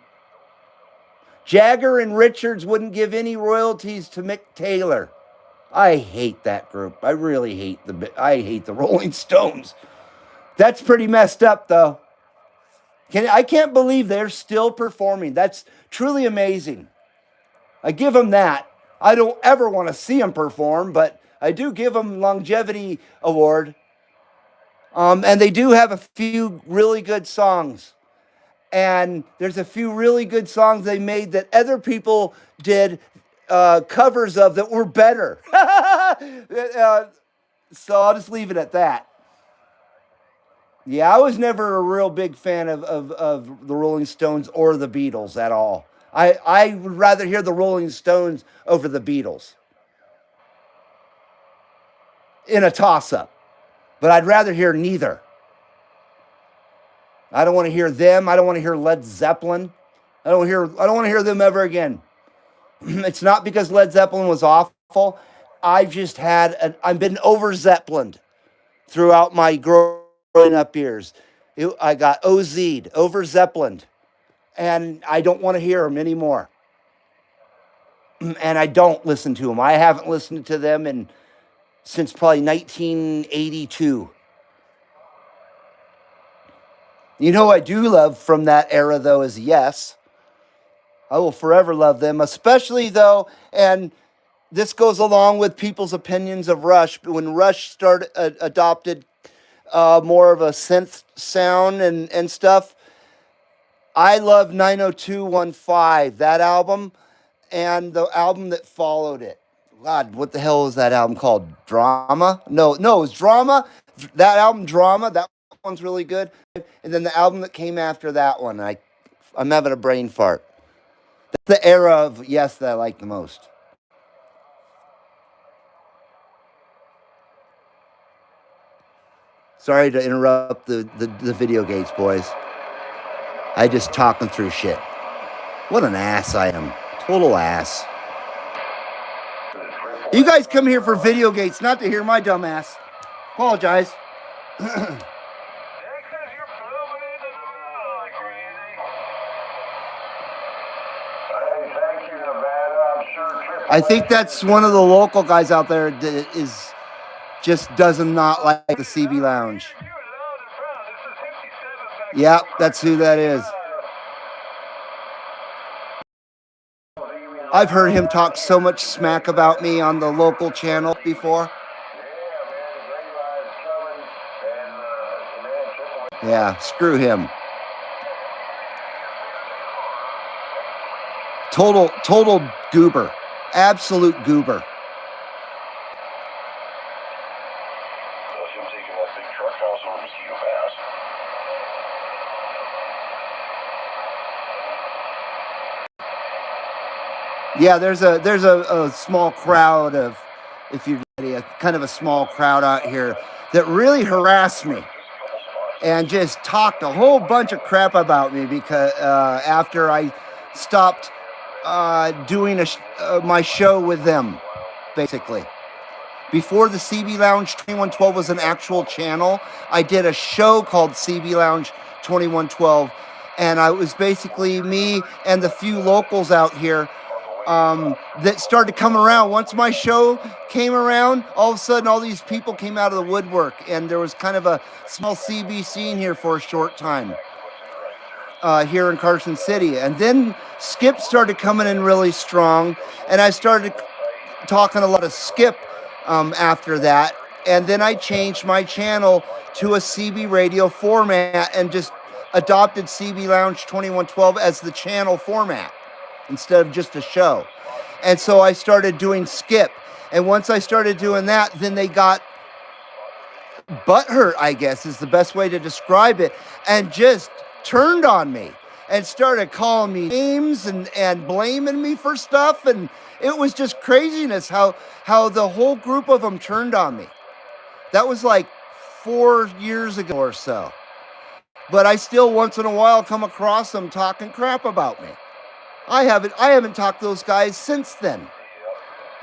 Jagger and Richards wouldn't give any royalties to Mick Taylor. I hate that group. I really hate the Rolling Stones. That's pretty messed up, though. I can't believe they're still performing. That's truly amazing. I give them that. I don't ever want to see them perform, but I do give them longevity award. And they do have a few really good songs. And there's a few really good songs they made that other people did covers of that were better. So I'll just leave it at that. Yeah, I was never a real big fan of the Rolling Stones or the Beatles at all. I would rather hear the Rolling Stones over the Beatles in a toss-up. But I'd rather hear neither. I don't want to hear them. I don't want to hear Led Zeppelin. I don't want to hear them ever again. It's not because Led Zeppelin was awful. I've been over Zeppelined throughout my growing up years. I got OZ'd, over Zeppelined, and I don't want to hear them anymore. And I don't listen to them. I haven't listened to them since probably 1982. You know, I do love from that era, though, is Yes. I will forever love them, especially, though, and this goes along with people's opinions of Rush. When Rush adopted more of a synth sound and stuff, I love 90215, that album, and the album that followed it. God, what the hell was that album called? Drama? No, it was Drama. That album, Drama, that one's really good. And then the album that came after that one, I'm having a brain fart. That's the era of Yes that I like the most. Sorry to interrupt the Videogates, boys. I just talking through shit. What an ass I am. Total ass. You guys come here for Videogates, not to hear my dumb ass. Apologize. I think that's one of the local guys out there that does not like the CB Lounge. Yeah, that's who that is. I've heard him talk so much smack about me on the local channel before. Yeah, screw him. Total goober. Absolute goober. Yeah, there's a small crowd of, if you're ready, a kind of a small crowd out here that really harassed me and just talked a whole bunch of crap about me because after I stopped doing my show with them, basically. Before the CB Lounge 2112 was an actual channel, I did a show called CB Lounge 2112, and it was basically me and the few locals out here that started to come around. Once my show came around, all of a sudden all these people came out of the woodwork, and there was kind of a small CB scene here for a short time here in Carson City. And then Skip started coming in really strong, and I started talking a lot of Skip after that. And then I changed my channel to a CB radio format and just adopted CB Lounge 2112 as the channel format instead of just a show. And so I started doing Skip. And once I started doing that, then they got butthurt, I guess is the best way to describe it, and just turned on me. and started calling me names and blaming me for stuff. And it was just craziness how the whole group of them turned on me. That was like 4 years ago or so. But I still once in a while come across them talking crap about me. I haven't talked to those guys since then.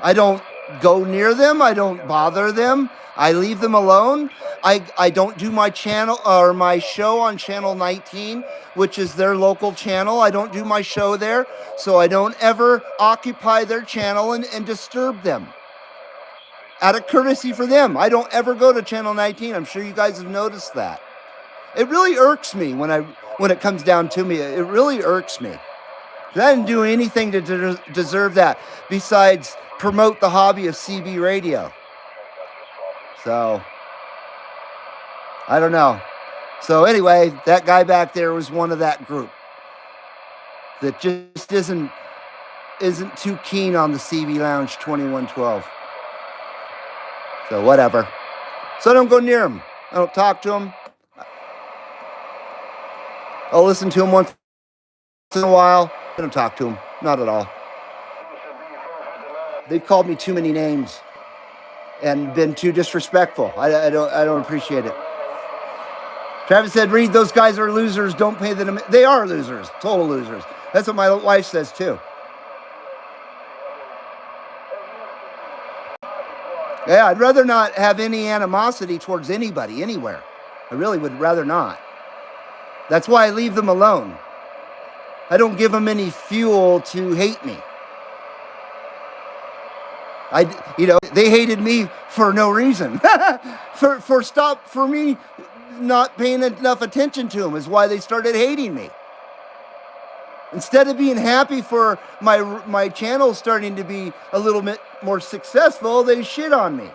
I don't go near them. I don't bother them. I leave them alone. I don't do my channel or my show on channel 19, which is their local channel. I don't do my show there, so I don't ever occupy their channel and disturb them. Out of courtesy for them, I don't ever go to channel 19. I'm sure you guys have noticed that. It really irks me when it comes down to me. It really irks me. I didn't do anything to deserve that besides promote the hobby of CB radio. So, I don't know. So anyway, that guy back there was one of that group that just isn't too keen on the CB Lounge 2112. So whatever. So I don't go near him. I don't talk to him. I'll listen to him once in a while. I don't talk to him. Not at all. They've called me too many names and been too disrespectful. I don't appreciate it. Travis said, Reed, those guys are losers. Don't pay them. They are losers. Total losers. That's what my wife says too. Yeah, I'd rather not have any animosity towards anybody, anywhere. I really would rather not. That's why I leave them alone. I don't give them any fuel to hate me. They hated me for no reason. for me not paying enough attention to them is why they started hating me. Instead of being happy for my channel starting to be a little bit more successful, they shit on me.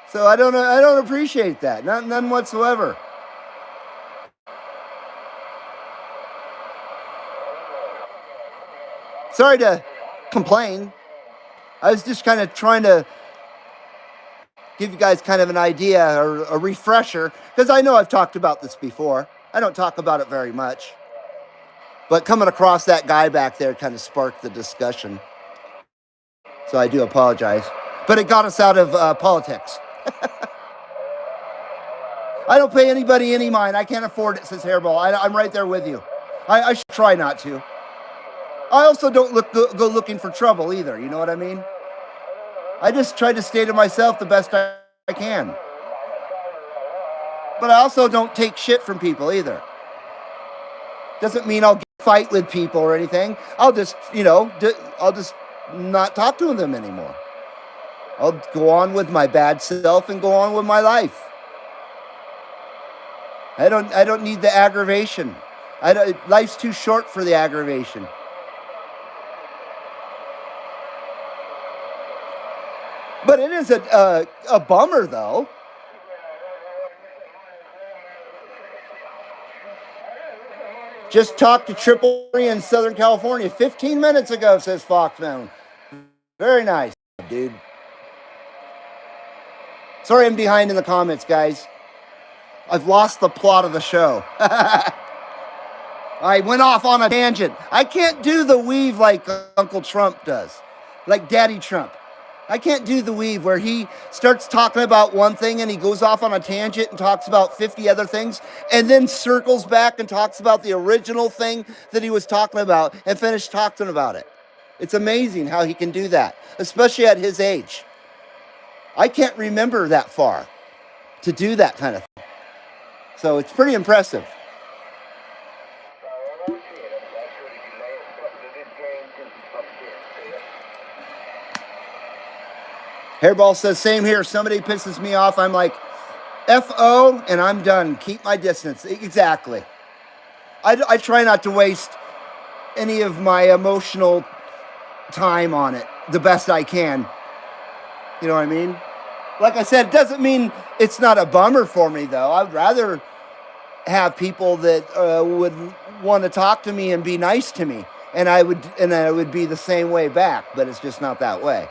So I don't appreciate that. None whatsoever. Sorry to complain. I was just kind of trying to give you guys kind of an idea or a refresher, because I know I've talked about this before. I don't talk about it very much. But coming across that guy back there kind of sparked the discussion. So I do apologize. But it got us out of politics. I don't pay anybody any mind. I can't afford it, says Hairball. I'm right there with you. I should try not to. I also don't go looking for trouble either. You know what I mean? I just try to stay to myself the best I can. But I also don't take shit from people either. Doesn't mean I'll fight with people or anything. I'll just, I'll just not talk to them anymore. I'll go on with my bad self and go on with my life. I don't need the aggravation. Life's too short for the aggravation. But it is a bummer, though. Just talked to Triple E in Southern California 15 minutes ago, says Foxman. Very nice, dude. Sorry I'm behind in the comments, guys. I've lost the plot of the show. I went off on a tangent. I can't do the weave like Uncle Trump does, like Daddy Trump. I can't do the weave where he starts talking about one thing and he goes off on a tangent and talks about 50 other things and then circles back and talks about the original thing that he was talking about and finished talking about it. It's amazing how he can do that, especially at his age. I can't remember that far to do that kind of thing. So it's pretty impressive. Hairball says, same here. Somebody pisses me off. I'm like, F-O, and I'm done. Keep my distance. Exactly. I try not to waste any of my emotional time on it the best I can. You know what I mean? Like I said, it doesn't mean it's not a bummer for me, though. I'd rather have people that would want to talk to me and be nice to me. And I would be the same way back, but it's just not that way.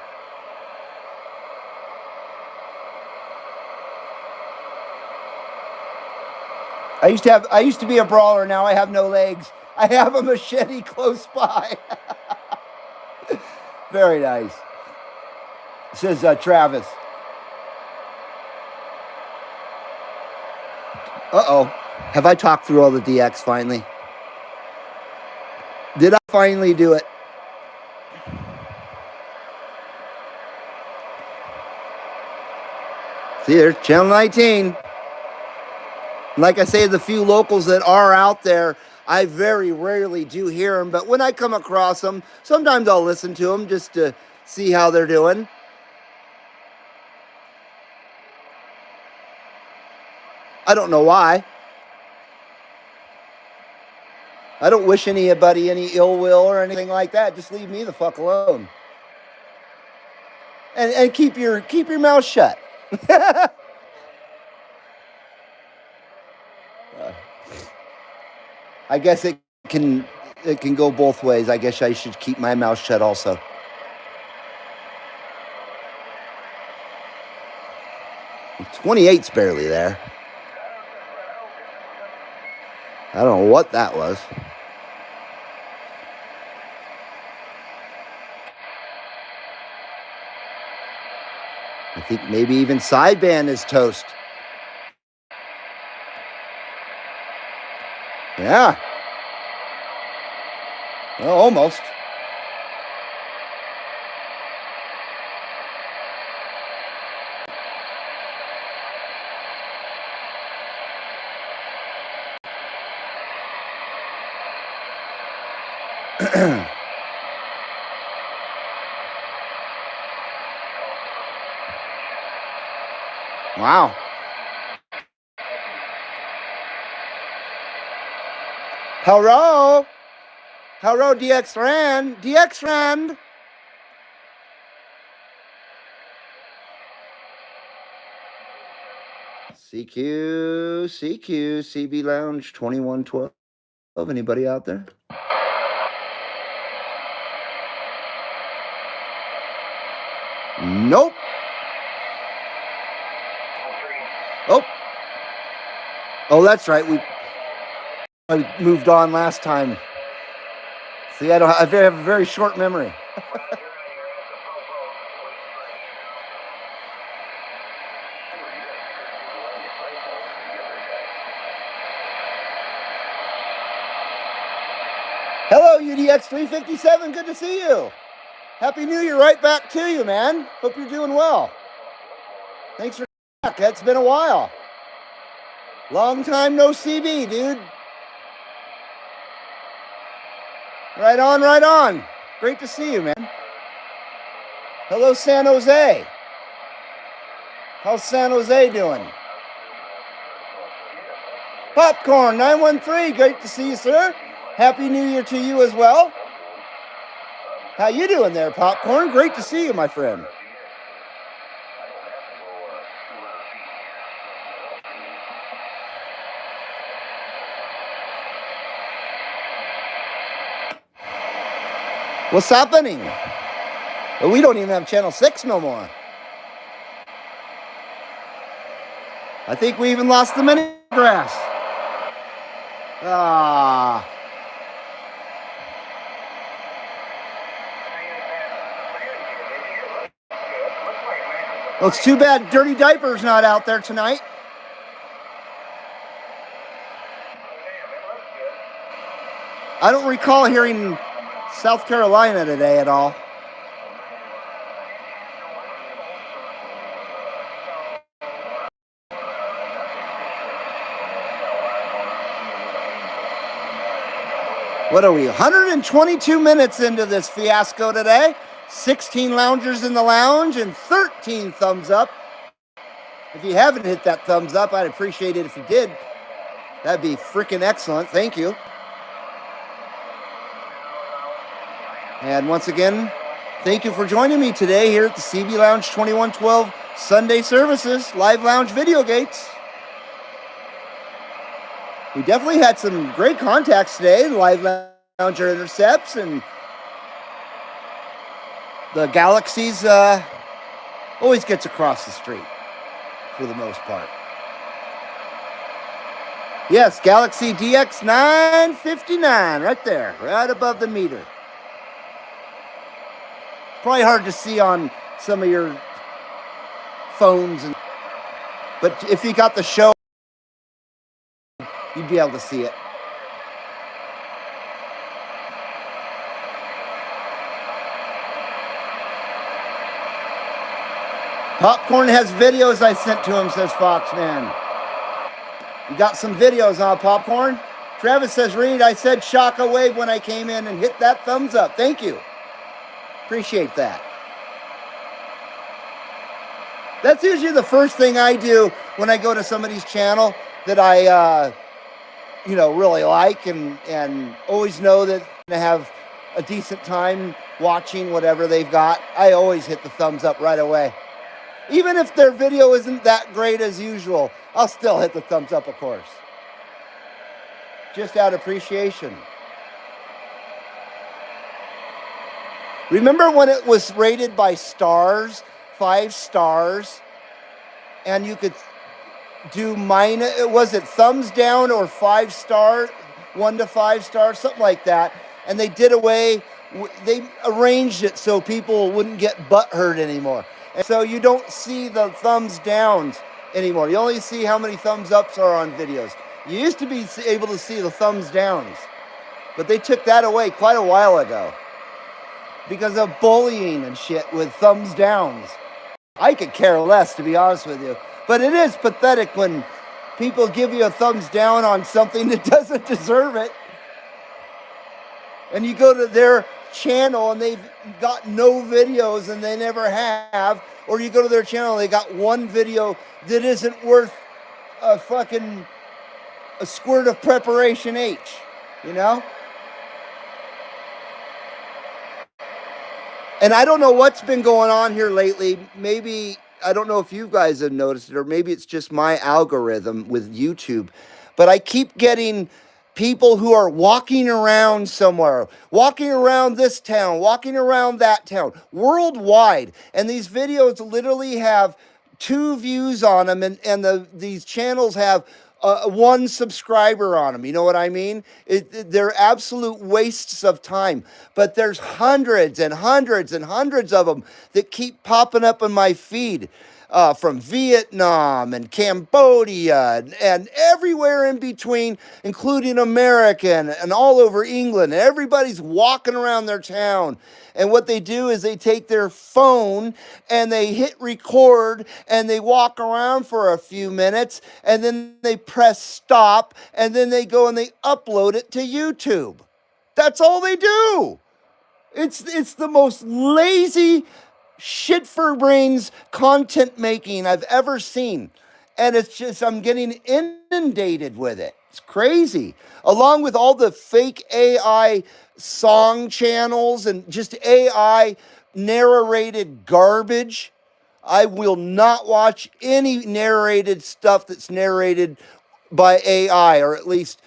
I used to be a brawler. Now I have no legs. I have a machete close by. Very nice. Says Travis. Uh-oh. Have I talked through all the DX finally? Did I finally do it? See, there's Channel 19. Like I say, the few locals that are out there, I very rarely do hear them. But when I come across them, sometimes I'll listen to them just to see how they're doing. I don't know why. I don't wish anybody any ill will or anything like that. Just leave me the fuck alone. And keep your mouth shut. I guess it can go both ways. I guess I should keep my mouth shut also. And 28's barely there. I don't know what that was. I think maybe even sideband is toast. Yeah. Well, almost. Wow. Hello. Hello, DX9. DX9. CQ, CB Lounge 2112. Anybody out there? Nope. Oh, that's right. I moved on last time. See, I have a very short memory. Hello, UDX357. Good to see you. Happy New Year right back to you, man. Hope you're doing well. Thanks for back. That's been a while. Long time no CB, dude. Right on, right on. Great to see you, man. Hello, San Jose. How's San Jose doing? Popcorn 913. Great to see you, sir. Happy New Year to you as well. How you doing there, Popcorn? Great to see you, my friend. What's happening? Well, we don't even have Channel 6 no more. I think we even lost the mini grass. Ah. Well, it's too bad Dirty Diaper's not out there tonight. I don't recall hearing South Carolina today at all. What are we, 122 minutes into this fiasco today? 16 loungers in the lounge and 13 thumbs up. If you haven't hit that thumbs up, I'd appreciate it if you did. That'd be freaking excellent. Thank you. And once again, thank you for joining me today here at the CB Lounge 2112 Sunday services, live lounge Videogates. We definitely had some great contacts today, the live Lounge Intercepts and the Galaxies always gets across the street for the most part. Yes, Galaxy DX959, right there, right above the meter. Probably hard to see on some of your phones, but if you got the show, you'd be able to see it. Popcorn has videos I sent to him, says Foxman. You got some videos on Popcorn? Travis says, Reed, I said shockwave when I came in and hit that thumbs up. Thank you. Appreciate that. That's usually the first thing I do when I go to somebody's channel that I, really like and always know that I'm going to have a decent time watching whatever they've got. I always hit the thumbs up right away. Even if their video isn't that great as usual, I'll still hit the thumbs up, of course. Just out of appreciation. Remember when it was rated by stars, 5 stars, and you could do was it thumbs down or 5 star, 1 to 5 stars, something like that. And they they arranged it so people wouldn't get butthurt anymore. And so you don't see the thumbs downs anymore. You only see how many thumbs ups are on videos. You used to be able to see the thumbs downs, but they took that away quite a while ago because of bullying and shit with thumbs downs. I could care less, to be honest with you. But it is pathetic when people give you a thumbs down on something that doesn't deserve it. And you go to their channel and they've got no videos and they never have. Or you go to their channel and they got one video that isn't worth a squirt of preparation H, you know? And I don't know what's been going on here lately. Maybe, I don't know if you guys have noticed it, or maybe it's just my algorithm with YouTube, but I keep getting people who are walking around somewhere, walking around this town, walking around that town, worldwide. And these videos literally have 2 views on them, and these channels have 1 subscriber on them. You know what I mean? They're absolute wastes of time. But there's hundreds and hundreds and hundreds of them that keep popping up in my feed. From Vietnam and Cambodia and everywhere in between, including America and all over England. And everybody's walking around their town. And what they do is they take their phone and they hit record and they walk around for a few minutes and then they press stop and then they go and they upload it to YouTube. That's all they do. It's the most lazy shit for brains content making I've ever seen. And it's just, I'm getting inundated with it. It's crazy. Along with all the fake AI song channels and just AI narrated garbage. I will not watch any narrated stuff that's narrated by AI, or at least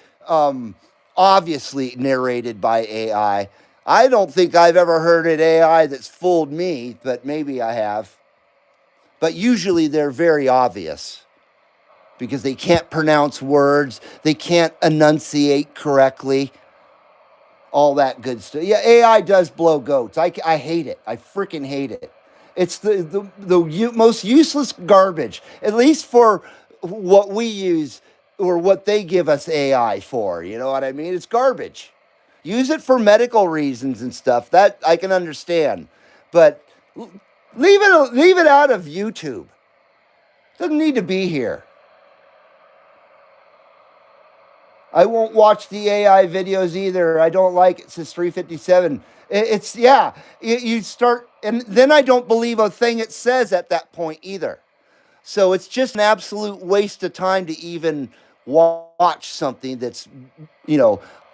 obviously narrated by AI. I don't think I've ever heard an AI that's fooled me, but maybe I have. But usually they're very obvious because they can't pronounce words, they can't enunciate correctly, all that good stuff. Yeah, AI does blow goats. I hate it. I freaking hate it. It's the most useless garbage, at least for what we use or what they give us AI for. You know what I mean? It's garbage. Use it for medical reasons and stuff. That I can understand. But leave it out of YouTube. Doesn't need to be here. I won't watch the AI videos either. I don't like it, says 357. You start, and then I don't believe a thing it says at that point either. So it's just an absolute waste of time to even watch something that's,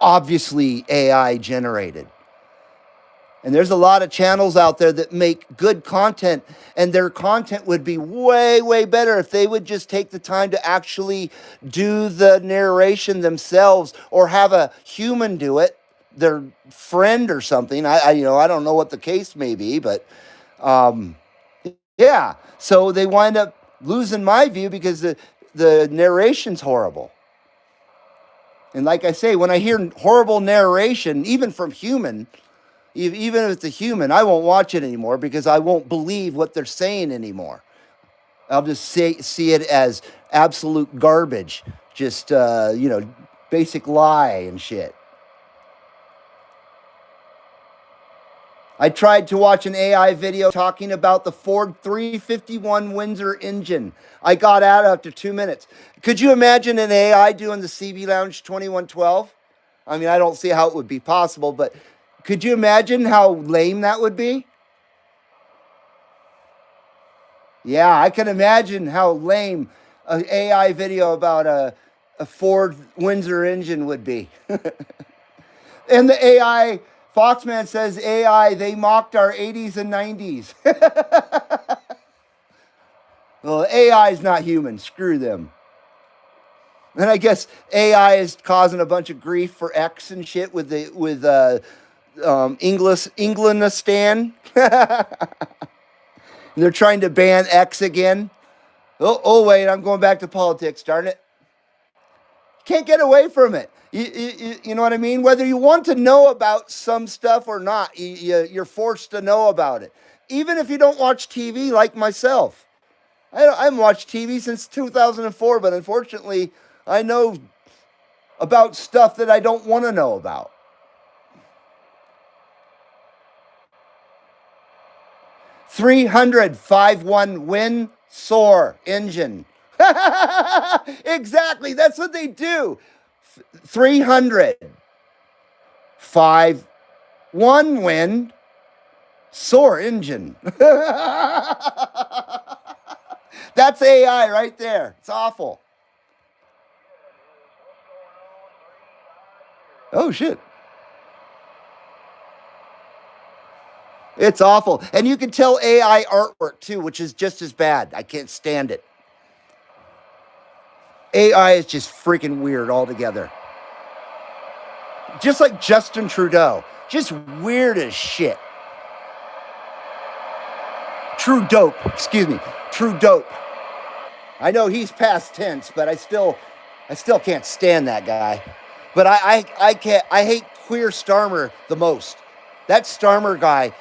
obviously AI generated. And there's a lot of channels out there that make good content, and their content would be way, way better if they would just take the time to actually do the narration themselves or have a human do it, their friend or something. I don't know what the case may be, but yeah. So they wind up losing my view because the narration's horrible. And like I say, when I hear horrible narration, even from human, even if it's a human, I won't watch it anymore because I won't believe what they're saying anymore. I'll just see it as absolute garbage, just, basic lie and shit. I tried to watch an AI video talking about the Ford 351 Windsor engine. I got out after 2 minutes. Could you imagine an AI doing the CB Lounge 2112? I mean, I don't see how it would be possible, but could you imagine how lame that would be? Yeah, I can imagine how lame an AI video about a Ford Windsor engine would be. And the AI, Foxman says AI, they mocked our 80s and 90s. Well, AI is not human. Screw them. And I guess AI is causing a bunch of grief for X and shit with Englandistan. They're trying to ban X again. Oh, wait, I'm going back to politics, darn it. Can't get away from it. You know what I mean? Whether you want to know about some stuff or not, you're forced to know about it. Even if you don't watch TV like myself. I haven't watched TV since 2004, but unfortunately, I know about stuff that I don't want to know about. $300.51 Windsor engine. Exactly, that's what they do. 300.51 Windsor engine. That's AI right there. It's awful. Oh, shit. It's awful. And you can tell AI artwork too, which is just as bad. I can't stand it. AI is just freaking weird altogether. Just like Justin Trudeau. Just weird as shit. True dope. Excuse me. True dope. I know he's past tense, but I still can't stand that guy. But I hate Queer Starmer the most. That Starmer guy,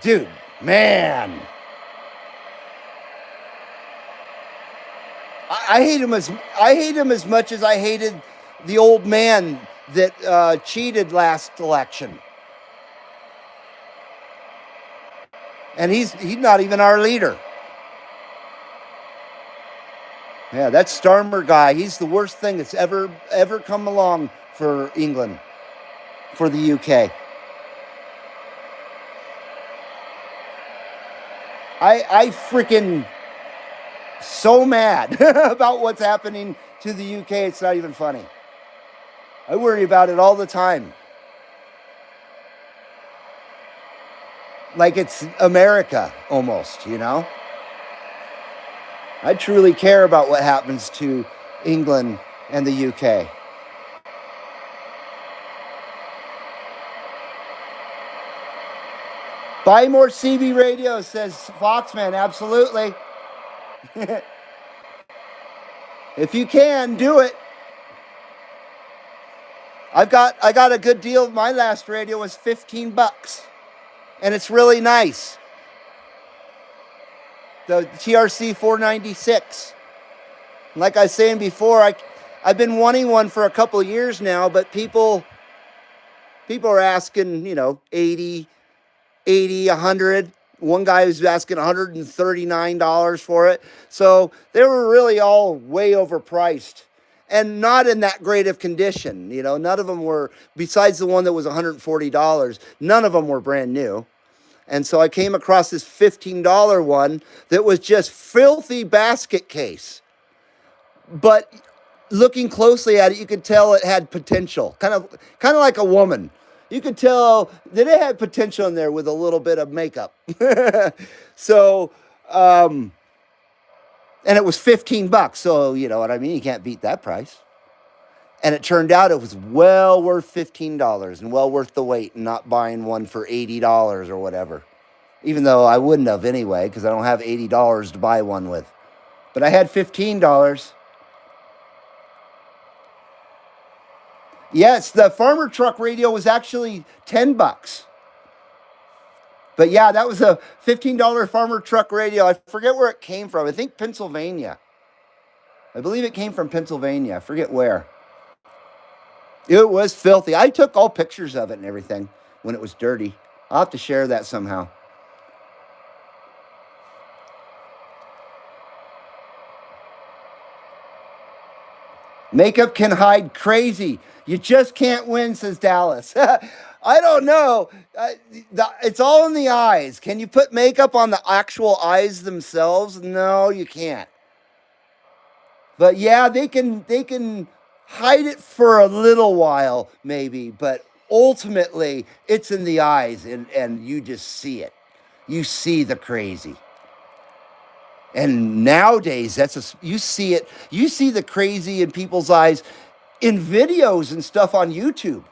dude, man. I hate him as much as I hated the old man that cheated last election. And he's not even our leader. Yeah, that Starmer guy, he's the worst thing that's ever come along for England, for the UK. I freaking so mad about what's happening to the UK, it's not even funny. I worry about it all the time. Like it's America almost, you know? I truly care about what happens to England and the UK. Buy more CB radios, says Foxman. Absolutely. If you can, do it. I got a good deal. My last radio was $15, and it's really nice. The TRC 496. Like I was saying before, I've been wanting one for a couple of years now, but people are asking, 80, 100. One guy was asking $139 for it. So they were really all way overpriced and not in that great of condition. None of them were, besides the one that was $140, none of them were brand new. And so I came across this $15 one that was just filthy basket case. But looking closely at it, you could tell it had potential. Kind of like a woman. You could tell that it had potential in there with a little bit of makeup. So, and it was $15. So, you know what I mean? You can't beat that price. And it turned out it was well worth $15 and well worth the wait and not buying one for $80 or whatever. Even though I wouldn't have anyway, because I don't have $80 to buy one with. But I had $15. Yes, the farmer truck radio was actually $10. But yeah, that was a $15 farmer truck radio. I forget where it came from. I think Pennsylvania. I believe it came from Pennsylvania. I forget where. It was filthy. I took all pictures of it and everything when it was dirty. I'll have to share that somehow. Makeup can hide crazy. You just can't win, says Dallas. I don't know. It's all in the eyes. Can you put makeup on the actual eyes themselves? No, you can't. But yeah, they can hide it for a little while, maybe, but ultimately it's in the eyes and you just see it. You see the crazy. And nowadays, you see it. You see the crazy in people's eyes in videos and stuff on YouTube.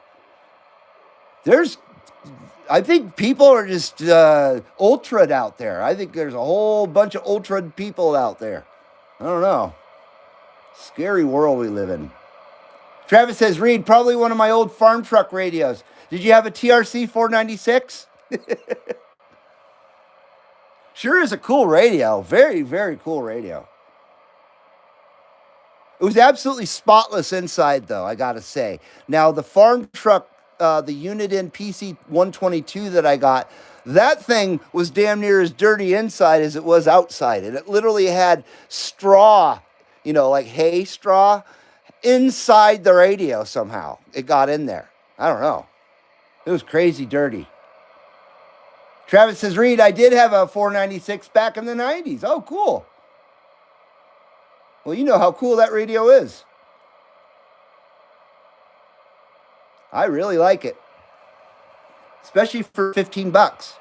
I think people are just ultra'd out there. I think there's a whole bunch of ultra'd people out there. I don't know. Scary world we live in. Travis says, Reed, probably one of my old farm truck radios. Did you have a TRC 496? Sure is a cool radio. Very, very cool radio. It was absolutely spotless inside, though, I got to say. Now, the farm truck, the Unit in PC 122 that I got, that thing was damn near as dirty inside as it was outside. And it literally had straw, like hay straw, inside the radio somehow. It got in there. I don't know. It was crazy dirty. Travis says, Reed, I did have a 496 back in the 90s. Oh, cool. Well, you know how cool that radio is. I really like it. Especially for $15.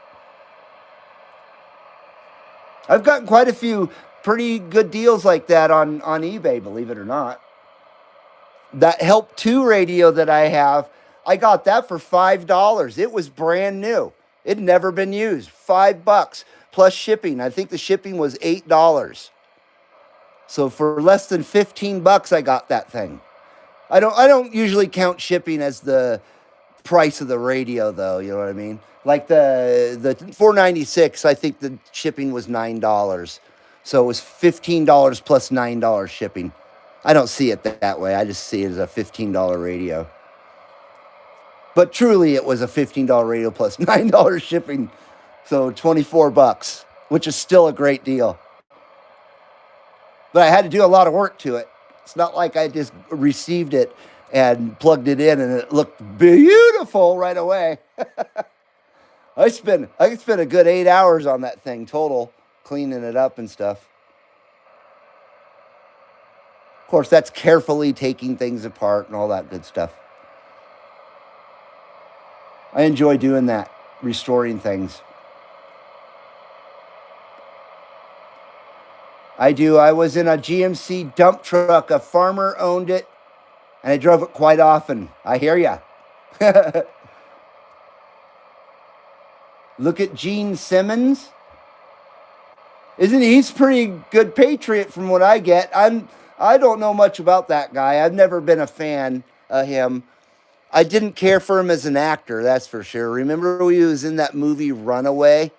I've gotten quite a few pretty good deals like that on eBay, believe it or not. That Help 2 radio that I have, I got that for $5. It was brand new. It'd never been used. $5 plus shipping. I think the shipping was $8. So for less than $15, I got that thing. I don't usually count shipping as the price of the radio, though. You know what I mean? Like the 496, I think the shipping was $9. So it was $15 plus $9 shipping. I don't see it that way. I just see it as a $15 radio. But truly, it was a $15 radio plus $9 shipping. So $24, which is still a great deal. But I had to do a lot of work to it. It's not like I just received it and plugged it in and it looked beautiful right away. I spent a good 8 hours on that thing total, cleaning it up and stuff. Of course, that's carefully taking things apart and all that good stuff. I enjoy doing that, restoring things. I do. I was in a GMC dump truck. A farmer owned it, and I drove it quite often. I hear ya. Look at Gene Simmons. He's a pretty good patriot from what I get. I don't know much about that guy. I've never been a fan of him. I didn't care for him as an actor, that's for sure. Remember when he was in that movie Runaway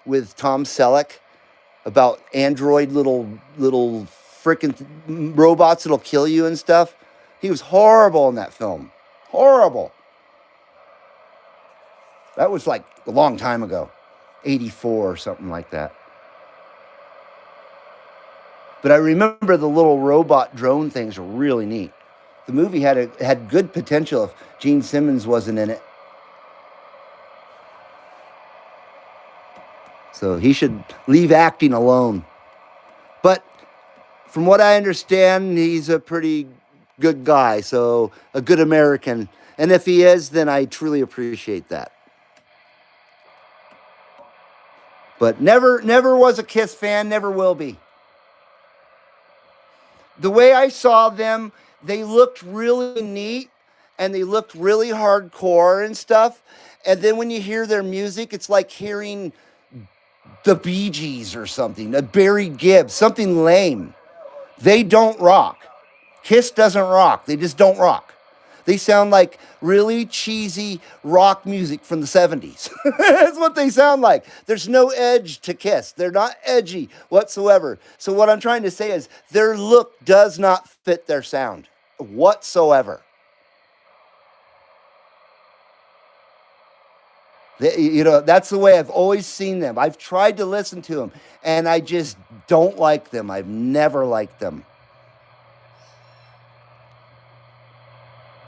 with Tom Selleck about android little freaking robots that'll kill you and stuff? He was horrible in that film. Horrible. That was like a long time ago. 84 or something like that. But I remember the little robot drone things were really neat. The movie had good potential if Gene Simmons wasn't in it. So he should leave acting alone. But from what I understand, he's a pretty good guy, so a good American. And if he is, then I truly appreciate that. But never was a Kiss fan, never will be. The way I saw them, they looked really neat and they looked really hardcore and stuff. And then when you hear their music, it's like hearing the Bee Gees or something, a Barry Gibb, something lame. They don't rock. Kiss doesn't rock. They just don't rock. They sound like really cheesy rock music from the 70s. That's what they sound like. There's no edge to Kiss. They're not edgy whatsoever. So what I'm trying to say is their look does not fit their sound whatsoever. That's the way I've always seen them. I've tried to listen to them, and I just don't like them. I've never liked them.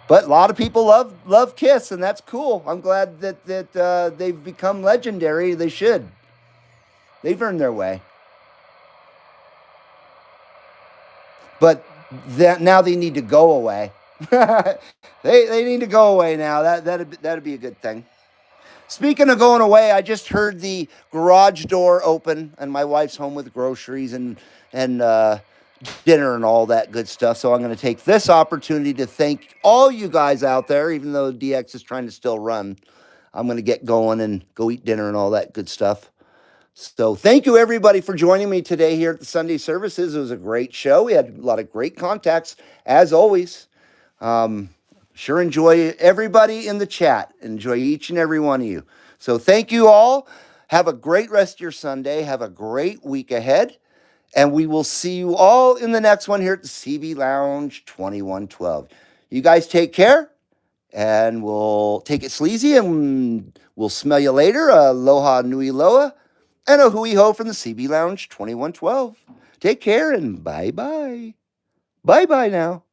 But a lot of people love Kiss, and that's cool. I'm glad that they've become legendary. They should. They've earned their way. But now they need to go away. they need to go away now. That'd be a good thing. Speaking of going away, I just heard the garage door open, and my wife's home with groceries and dinner and all that good stuff. So I'm going to take this opportunity to thank all you guys out there, even though DX is trying to still run. I'm going to get going and go eat dinner and all that good stuff. So thank you, everybody, for joining me today here at the Sunday services. It was a great show. We had a lot of great contacts, as always. Sure enjoy everybody in the chat. Enjoy each and every one of you. So thank you all. Have a great rest of your Sunday. Have a great week ahead. And we will see you all in the next one here at the CB Lounge 2112. You guys take care. And we'll take it sleazy. And we'll smell you later. Aloha nui loa. And a hui ho from the CB Lounge 2112. Take care and bye-bye. Bye-bye now.